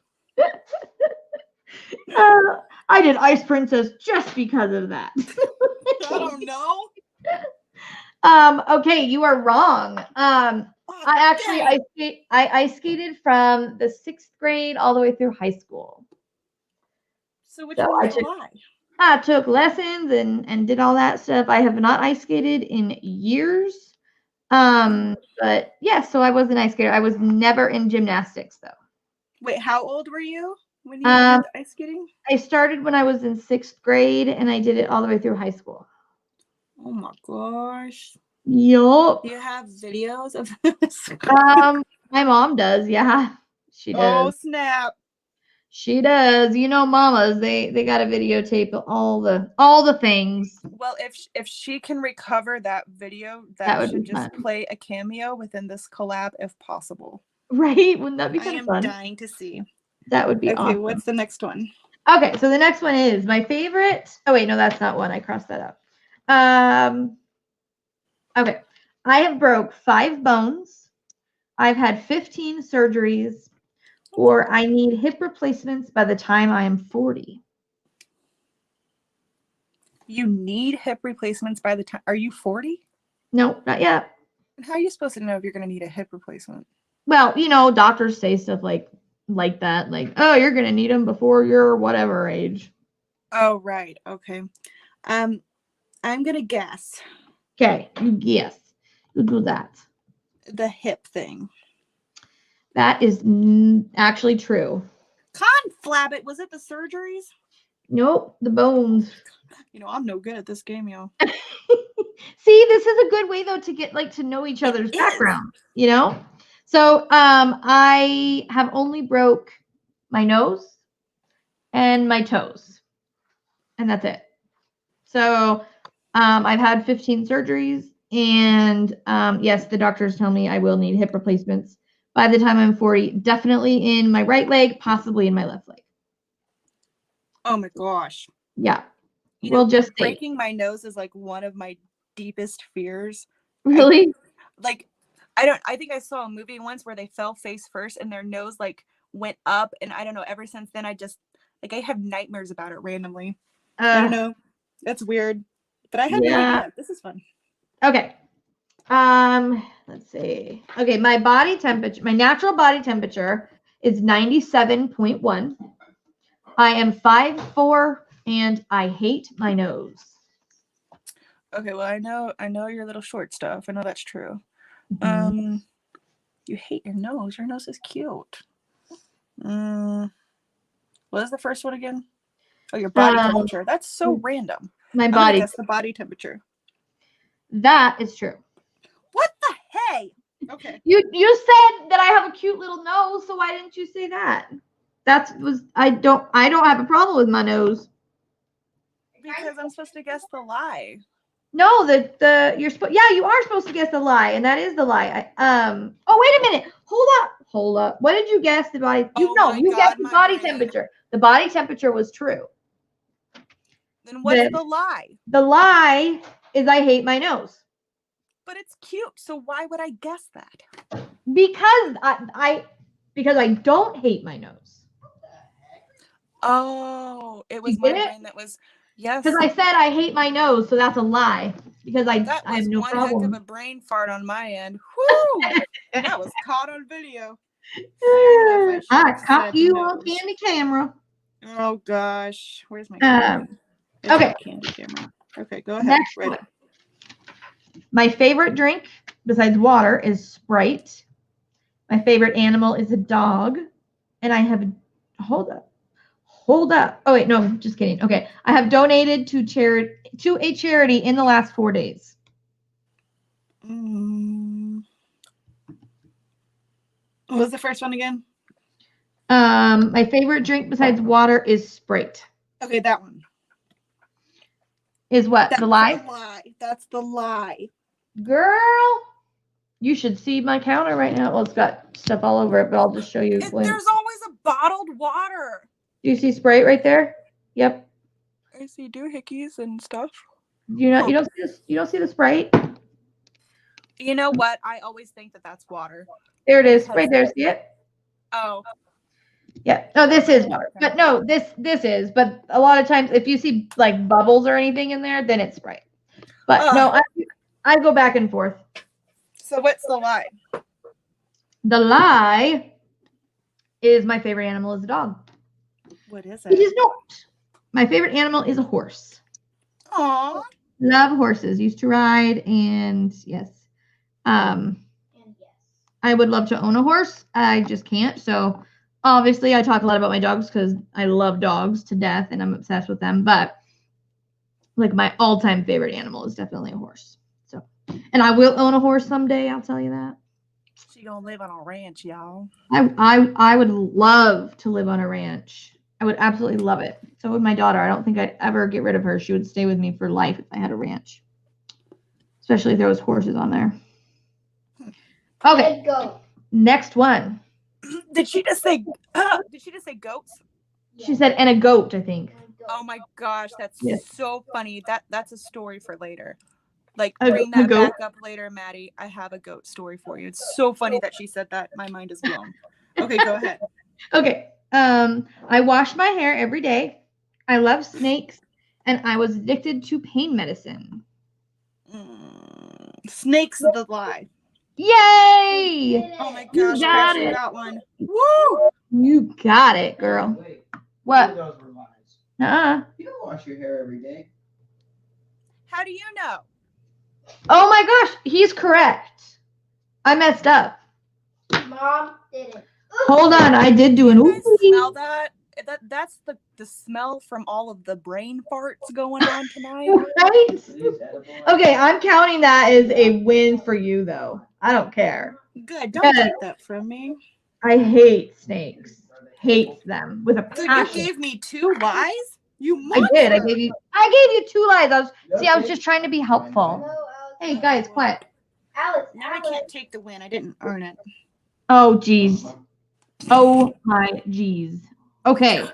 I did Ice Princess just because of that. I don't know. Okay, you are wrong. I ice skated from the 6th grade all the way through high school. So which one was the lie? I took lessons and did all that stuff. I have not ice skated in years. But yeah, so I was an ice skater. I was never in gymnastics though. Wait, how old were you when you did ice skating? I started when I was in 6th grade and I did it all the way through high school. Oh my gosh. Yup. Do you have videos of this? My mom does, yeah. She does. Oh snap. She does. You know, mamas, they got to videotape all the things. Well, if she can recover that video, that should just play a cameo within this collab if possible. Right? Wouldn't that be kind of fun? I am dying to see. That would be awesome. Okay, what's the next one? Okay, so the next one is my favorite. Oh wait, no, that's not one. I crossed that out. Okay. I have broke 5 bones. I've had 15 surgeries, or I need hip replacements by the time I am 40. You need hip replacements by the time. Are you 40? No, not yet. How are you supposed to know if you're going to need a hip replacement? Well, you know, doctors say stuff like that, like, oh, you're going to need them before you're whatever age. Oh, right. Okay. I'm going to guess. Okay, you guess. You do that. The hip thing. That is actually true. Conflab it. Was it the surgeries? Nope, the bones. You know, I'm no good at this game, y'all. See, this is a good way though to get to know each other's background, you know? So I have only broke my nose and my toes. And that's it. So I've had 15 surgeries, and yes, the doctors tell me I will need hip replacements by the time I'm 40. Definitely in my right leg, possibly in my left leg. Oh my gosh. Yeah. We'll just breaking my nose is like one of my deepest fears. Really? I think I saw a movie once where they fell face first and their nose went up, and I don't know, ever since then I just I have nightmares about it randomly. I don't know. That's weird. But I had no idea. This is fun. Okay. Let's see. Okay, my natural body temperature is 97.1. I am 5'4", and I hate my nose. Okay, well, I know your little short stuff. I know that's true. Mm-hmm. You hate your nose. Your nose is cute. What is the first one again? Oh, your body temperature. That's so random. My body. That's the body temperature. That is true. What the hey? Okay. You said that I have a cute little nose, so why didn't you say that? I don't have a problem with my nose. Because I'm supposed to guess the lie. No, you are supposed to guess the lie, and that is the lie. Oh, wait a minute. Hold up. What did you guess the body? You guessed the body temperature. The body temperature was true. Then what's the lie? The lie is I hate my nose. But it's cute, so why would I guess that? Because I don't hate my nose. Oh, it was my brain that was yes. Because I said I hate my nose, so that's a lie. Because I have no one problem. Heck of a brain fart on my end. Woo! That was caught on video. I caught you on candy camera. Oh gosh, where's my camera? Okay. Candy camera. Okay, go ahead. Next Ready. one. My favorite drink besides water is Sprite. My favorite animal is a dog. And I have, hold up. Oh, wait, no, just kidding. Okay. I have donated to a charity in the last 4 days. What was the first one again? My favorite drink besides water is Sprite. Okay, that one. Is what? That's the lie? The lie. That's the lie. Girl, you should see my counter right now. Well, it's got stuff all over it, but I'll just show you. There's always a bottled water. Do you see Sprite right there? Yep. I see doohickeys and stuff. You don't see this. You don't see the Sprite. You know what? I always think that that's water. There it is, right there. See it? Oh. Yeah. No, this is water. But no, this is. But a lot of times, if you see like bubbles or anything in there, then it's Sprite. But no, I go back and forth. So what's the lie? The lie is my favorite animal is a dog. What is it? It is not. My favorite animal is a horse. Aww. Love horses. Used to ride, and yes. I would love to own a horse. I just can't. So obviously I talk a lot about my dogs because I love dogs to death and I'm obsessed with them. But like my all-time favorite animal is definitely a horse. So, and I will own a horse someday. I'll tell you that. She gonna live on a ranch, y'all. I would love to live on a ranch. I would absolutely love it. So would my daughter. I don't think I'd ever get rid of her. She would stay with me for life if I had a ranch. Especially if there was horses on there. Okay. Let's go. Next one. Did she just say goats? She said, and a goat, I think. Oh my gosh, that's so funny. That's a story for later. Like, A bring that goat? back up later, Maddie. I have a goat story for you. It's so funny that she said that. My mind is blown. Okay, go ahead. Okay. I wash my hair every day. I love snakes, and I was addicted to pain medicine. Snakes the lie. Yay! Oh my You gosh, got Crashley it. got one. Woo! You got it, girl. Wait, What? those were lies. Uh-uh. You don't wash your hair every day. How do you know? Oh my gosh, he's correct. I messed up. Mom didn't. Hold on, I did do an You guys oopsie. smell that? That's the smell from all of the brain farts going on tonight. Right? Are these edible? Okay, I'm counting that as a win for you, though. I don't care. Good. Don't take that from me. I hate snakes. Hate them with a So you passion. gave me 2 lies? You I monster. did. I gave you 2 lies. I was just trying to be helpful. No, Alex. Hey guys, what? Alex. Now I can't take the win. I didn't earn it. Oh jeez. Oh my jeez. Okay.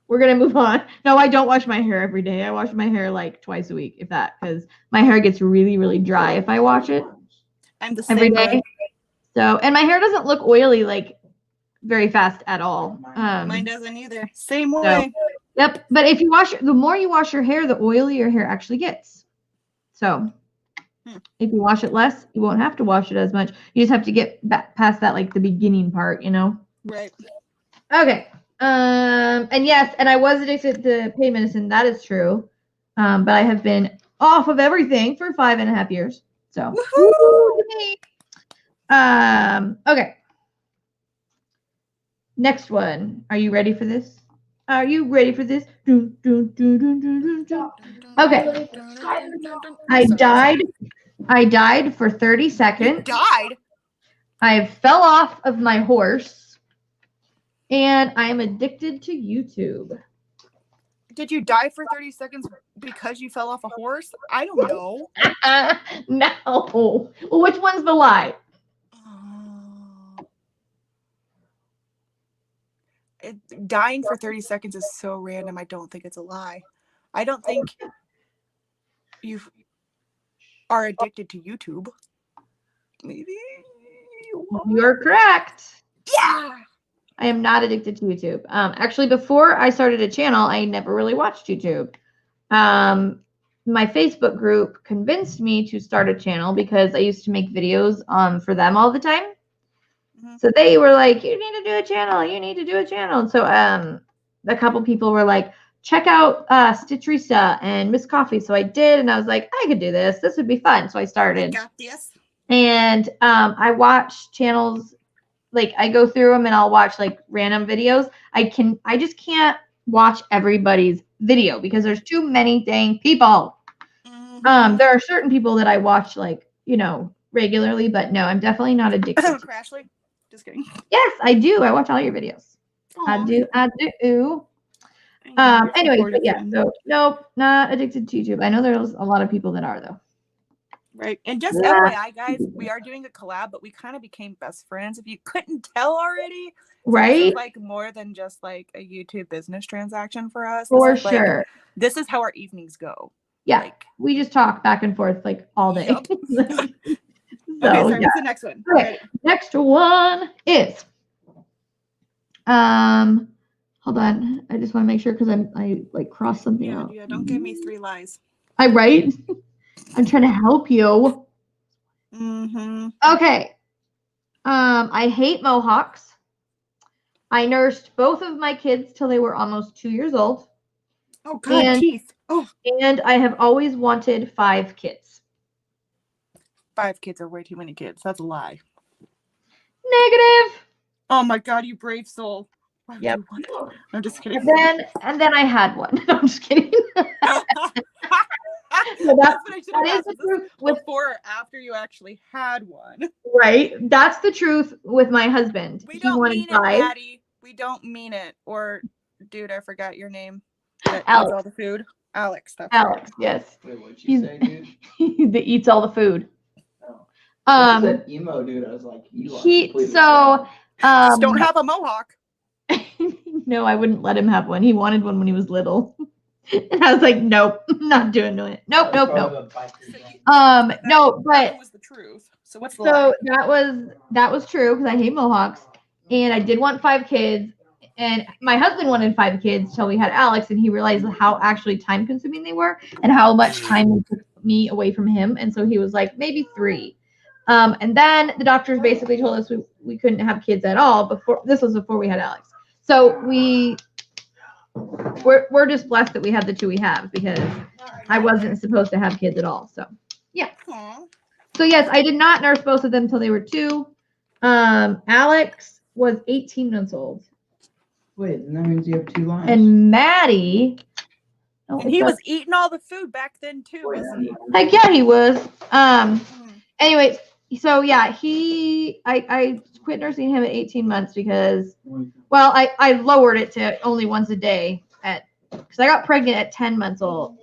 We're gonna move on. No, I don't wash my hair every day. I wash my hair like twice a week, if that, because my hair gets really, really dry if I wash it I'm the same every way. day. So, and my hair doesn't look oily like very fast at all. Mine doesn't either. Same way. Yep. But if you the more you wash your hair, the oilier your hair actually gets. So if you wash it less, you won't have to wash it as much. You just have to get back past that, like the beginning part, you know? Right. Okay. And yes, and I was addicted to pain medicine. That is true. But I have been off of everything for 5.5 years. So, okay. Next one. Are you ready for this? Are you ready for this? Dun, dun, dun, dun, dun, dun, dun. Okay. I died for 30 seconds. Died? I fell off of my horse. And I am addicted to YouTube. Did you die for 30 seconds because you fell off a horse? I don't know. No. Well, which one's the lie? Dying for 30 seconds is so random. I don't think it's a lie. I don't think you are addicted to YouTube. Maybe. You're correct. Yeah. I am not addicted to YouTube. Actually, before I started a channel, I never really watched YouTube. My Facebook group convinced me to start a channel because I used to make videos for them all the time. So they were like, you need to do a channel. You need to do a channel. And so a couple people were like, check out Stitcherista and Miss Coffee. So I did, and I was like, I could do this. This would be fun. So I started. I got this. And I watch channels, like I go through them and I'll watch like random videos. I just can't watch everybody's video because there's too many dang people. There are certain people that I watch like, regularly, but no, I'm definitely not addicted. Crashley. Just kidding. Yes, I do. I watch all your videos. Aww. I do. Anyways, but yeah, so nope, not addicted to YouTube. I know there's a lot of people that are though. Right. And just FYI, guys, we are doing a collab, but we kind of became best friends. If you couldn't tell already, right? This is like more than just like a YouTube business transaction for us. For sure. This is how our evenings go. Yeah. Like, we just talk back and forth like all day. Yep. So, okay, sorry, what's the next one? Okay. Next one is hold on. I just want to make sure because I like crossed something out. Yeah, don't give me 3 lies. Right? I'm trying to help you. Mm-hmm. Okay. I hate mohawks. I nursed both of my kids till they were almost 2 years old. Oh God, teeth. Oh. And I have always wanted 5 kids. 5 kids are way too many kids. That's a lie. Negative. Oh my God, you brave soul. Yep. I'm just kidding. And then I had one. No, I'm just kidding. So that's what I should have that is asked. the truth Before or after you actually had one. Right. That's the truth with my husband. We don't mean it, Maddie. We don't mean it. Or, dude, I forgot your name. That Alex. eats all the food. Alex. That's Alex, right. yes. Wait, what'd you say, dude? That eats all the food. Oh. That emo dude, I was like, Just don't have a mohawk. No, I wouldn't let him have one. He wanted one when he was little. And I was like, nope, not doing it. Nope. No, but that was the truth. So what's the lie? that was true because I hate mohawks, and I did want 5 kids, and my husband wanted 5 kids till we had Alex, and he realized how actually time consuming they were and how much time it took me away from him, and so he was like maybe 3. And then the doctors basically told us we couldn't have kids at all before we had Alex. So we're just blessed that we had the 2 we have because I wasn't supposed to have kids at all. So yeah. Aww. So yes, I did not nurse both of them until they were 2. Alex was 18 months old. Wait, and that means you have 2 lines. And Maddie. And he was eating all the food back then too, wasn't he? Heck yeah, he was. Anyways, so yeah, I quit nursing him at 18 months because, well, I lowered it to only once a day because I got pregnant at 10 months old.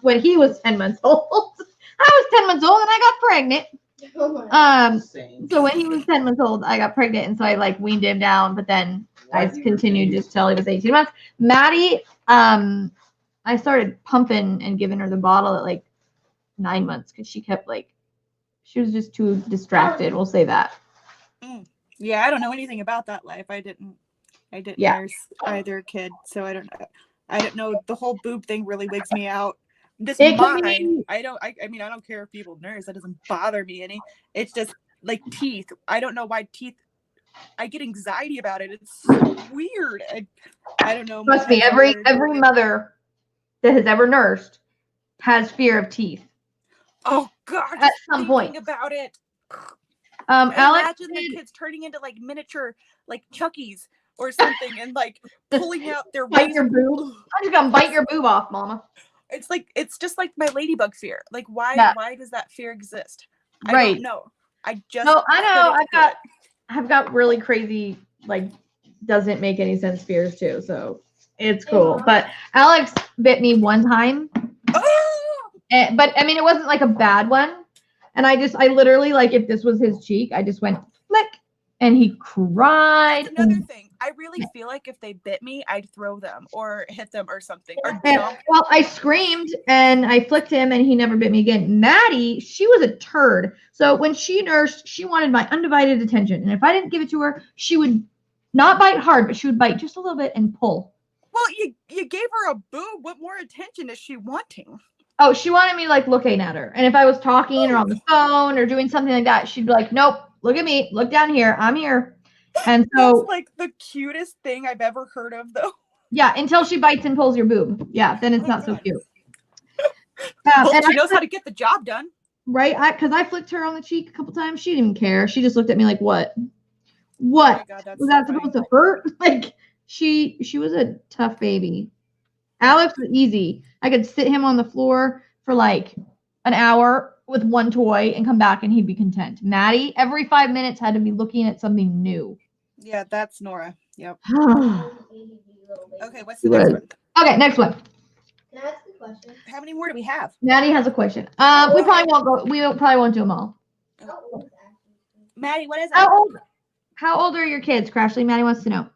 When he was 10 months old, I was 10 months old and I got pregnant. So when he was 10 months old, I got pregnant, and so I like weaned him down, but then I continued just till he was 18 months. Maddie, I started pumping and giving her the bottle at like 9 months because she was just too distracted. We'll say that. Yeah, I don't know anything about that life. I didn't nurse either kid, so I don't know. The whole boob thing really wigs me out. Just mine. I don't care if people nurse. That doesn't bother me any. It's just like teeth. I don't know why teeth. I get anxiety about it. It's so weird. I don't know. Trust me, every mother that has ever nursed has fear of teeth. Oh God! At some point about it. Alex, imagine the kids turning into like miniature, like Chuckies or something, and like pulling out their bite your boob. I'm just gonna bite your boob off, Mama. It's just like my ladybug fear. Like why does that fear exist? I don't know. I know. I've got really crazy, like, doesn't make any sense fears too. So it's cool. But Alex bit me one time. But I mean, it wasn't like a bad one. And I literally, like, if this was his cheek, I just went flick and he cried. That's another thing. I really feel like if they bit me, I'd throw them or hit them or something. Or jump. Well, I screamed and I flicked him and he never bit me again. Maddie, she was a turd. So when she nursed, she wanted my undivided attention. And if I didn't give it to her, she would not bite hard, but she would bite just a little bit and pull. Well, you gave her a boob. What more attention is she wanting? Oh, she wanted me like looking at her. And if I was talking or on the phone or doing something like that, she'd be like, nope, look at me. Look down here. I'm here. And so that's like the cutest thing I've ever heard of, though. Yeah, until she bites and pulls your boob. Yeah, then it's not so cute. Well, And she knows how to get the job done. Right? Because I flicked her on the cheek a couple times. She didn't even care. She just looked at me like, what? Oh What? my God, that's Was so that funny. supposed to hurt? Like, she was a tough baby. Alex was easy. I could sit him on the floor for like an hour with one toy and come back and he'd be content. Maddie, every 5 minutes had to be looking at something new. Yeah, that's Nora. Yep. Okay, what's the She next was. one? Okay, next one. Can I ask a question? How many more do we have? Maddie has a question. We probably won't go. We probably won't do them all. Maddie, what is it? How old are your kids, Crashley? Maddie wants to know.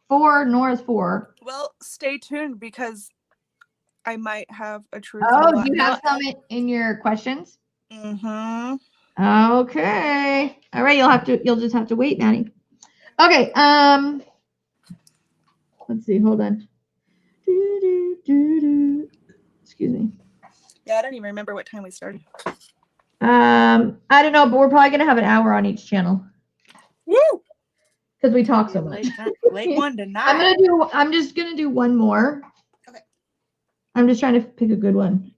4. Nora's 4. Well, stay tuned because I might have a truth. Oh, do you have some in your questions? Mm-hmm. Okay. All right. You'll just have to wait, Maddie. Okay. Let's see. Hold on. Excuse me. Yeah, I don't even remember what time we started. I don't know, but we're probably gonna have an hour on each channel. Woo! Because we talk so much. Late one tonight. I'm just gonna do one more. Okay. I'm just trying to pick a good one.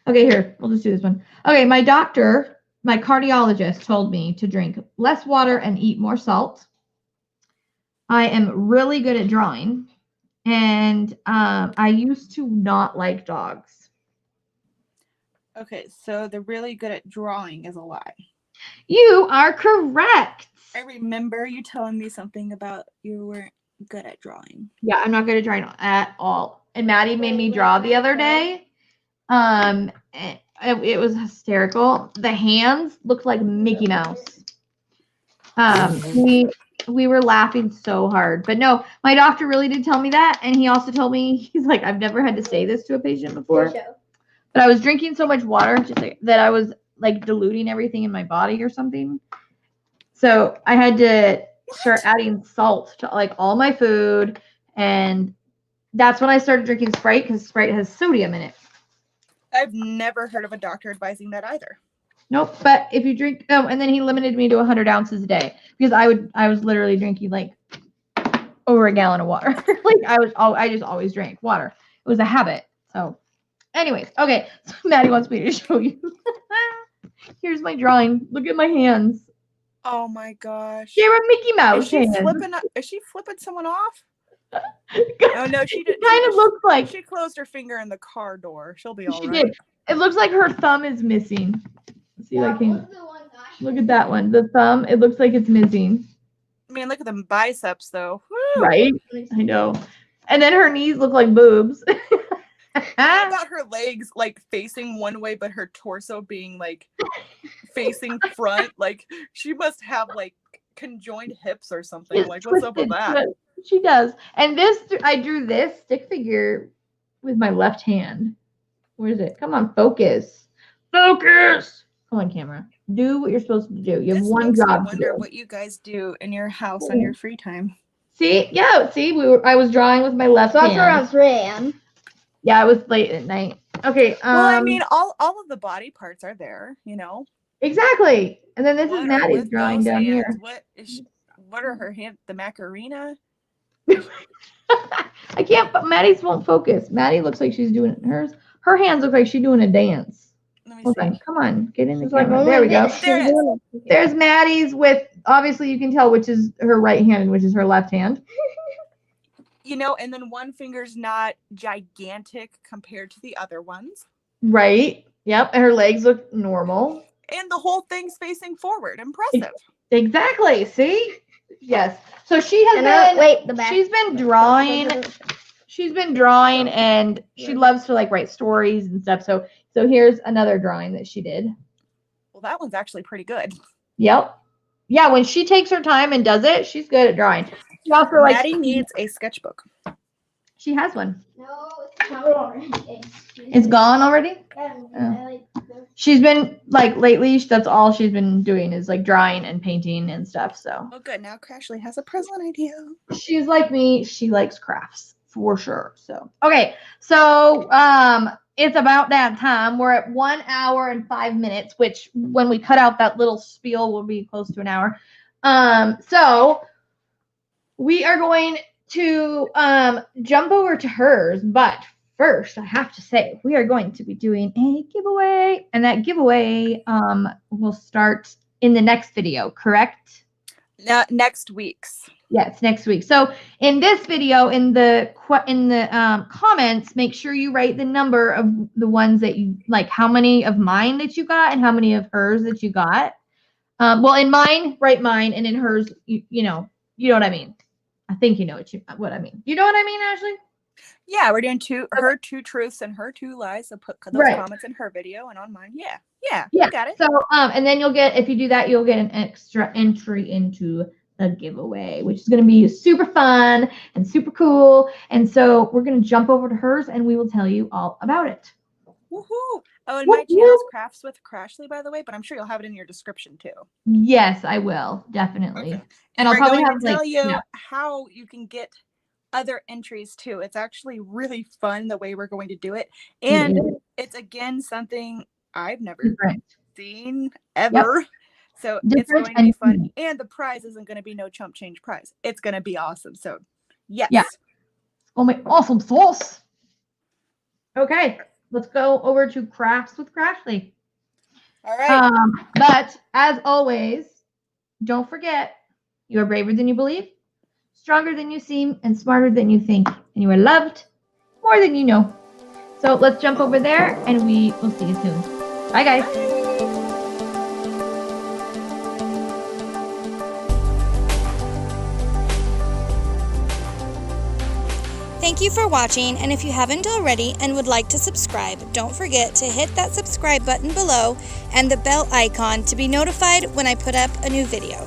Okay, here, we'll just do this one. Okay, my cardiologist told me to drink less water and eat more salt. I am really good at drawing, and I used to not like dogs. Okay, so they're really good at drawing is a lie. You are correct. I remember you telling me something about you weren't good at drawing. Yeah, I'm not good at drawing at all. And Maddie made me draw the other day. It was hysterical. The hands looked like Mickey Mouse. We were laughing so hard. But no, my doctor really did tell me that. And he also told me, he's like, I've never had to say this to a patient before. But I was drinking so much water that I was like diluting everything in my body or something. So I had to start adding salt to like all my food. And that's when I started drinking Sprite, because Sprite has sodium in it. I've never heard of a doctor advising that either. Nope. But if you drink, and then he limited me to 100 ounces a day, because I was literally drinking like over a gallon of water. Like I just always drank water. It was a habit. So anyways, okay. So Maddie wants me to show you. Here's my drawing. Look at my hands. Oh my gosh. They're a Mickey Mouse. Is she flipping someone off? Oh no, she did. Kind of looks like she closed her finger in the car door. She'll be all she right. did. It looks like her thumb is missing. Let's see if I can look at that one. The thumb, it looks like it's missing. I mean, look at them biceps though. Woo! Right? I know. And then her knees look like boobs. How about her legs like facing one way, but her torso being like facing front? Like she must have like conjoined hips or something. It's like, what's up with that? She does. And I drew this stick figure with my left hand. Where is it? Come on, focus. Focus. Come on, camera. Do what you're supposed to do. You have one job to do. I wonder what you guys do in your house on your free time. See? Yeah, see, I was drawing with my left hand. That's around 3 a.m. Yeah, it was late at night. Okay. Well, I mean, all of the body parts are there, you know. Exactly. And then this is Maddie's drawing down here. What are her hands? The Macarena? I can't. But Maddie's won't focus. Maddie looks like she's doing hers. Her hands look like she's doing a dance. Let me Hold see. on. Come on, get in the camera. There we go. There it is. There's Maddie's with. Obviously, you can tell which is her right hand and which is her left hand. You know, and then one finger's not gigantic compared to the other ones. Right. Yep. And her legs look normal. And the whole thing's facing forward. Impressive. Exactly. See? Yes. So she has she's been drawing. She's been drawing and she loves to like write stories and stuff. So here's another drawing that she did. Well, that one's actually pretty good. Yep. Yeah, when she takes her time and does it, she's good at drawing. She also Maddie needs a sketchbook. She has one. No, it's gone already. It's gone already? Yeah. She's been like lately, that's all she's been doing is like drawing and painting and stuff. So oh good. Now Crashley has a present idea. She's like me, she likes crafts for sure. So okay. So it's about that time. We're at 1 hour and 5 minutes, which when we cut out that little spiel will be close to an hour. So we are going to jump over to hers, but first I have to say we are going to be doing a giveaway, and that giveaway will start in the next video, correct? Next week's. Yeah, it's next week. So in this video, in the comments, make sure you write the number of the ones that you like, how many of mine that you got and how many of hers that you got. Well, in mine, write mine, and in hers, you know what I mean. I think you know what I mean. You know what I mean, Ashley? Yeah, we're doing her 2 truths and her 2 lies. So put those comments in her video and on mine. Yeah, got it. So and then you'll get, if you do that, you'll get an extra entry into the giveaway, which is going to be super fun and super cool. And so we're going to jump over to hers, and we will tell you all about it. Woohoo! Oh, and my channel's Crafts with Crashley, by the way, but I'm sure you'll have it in your description too. Yes, I will, definitely. Okay. And I'll probably have tell you how you can get other entries too. It's actually really fun the way we're going to do it, and it's again something I've never seen ever. Yep. So it's going to be fun, and the prize isn't going to be no chump change prize. It's going to be awesome. So yes, it's gonna be awesome sauce. Okay. Let's go over to Crafts with Crashley. All right. But as always, don't forget, you are braver than you believe, stronger than you seem, and smarter than you think. And you are loved more than you know. So let's jump over there, and we will see you soon. Bye, guys. Bye. Thank you for watching, and if you haven't already and would like to subscribe, don't forget to hit that subscribe button below and the bell icon to be notified when I put up a new video.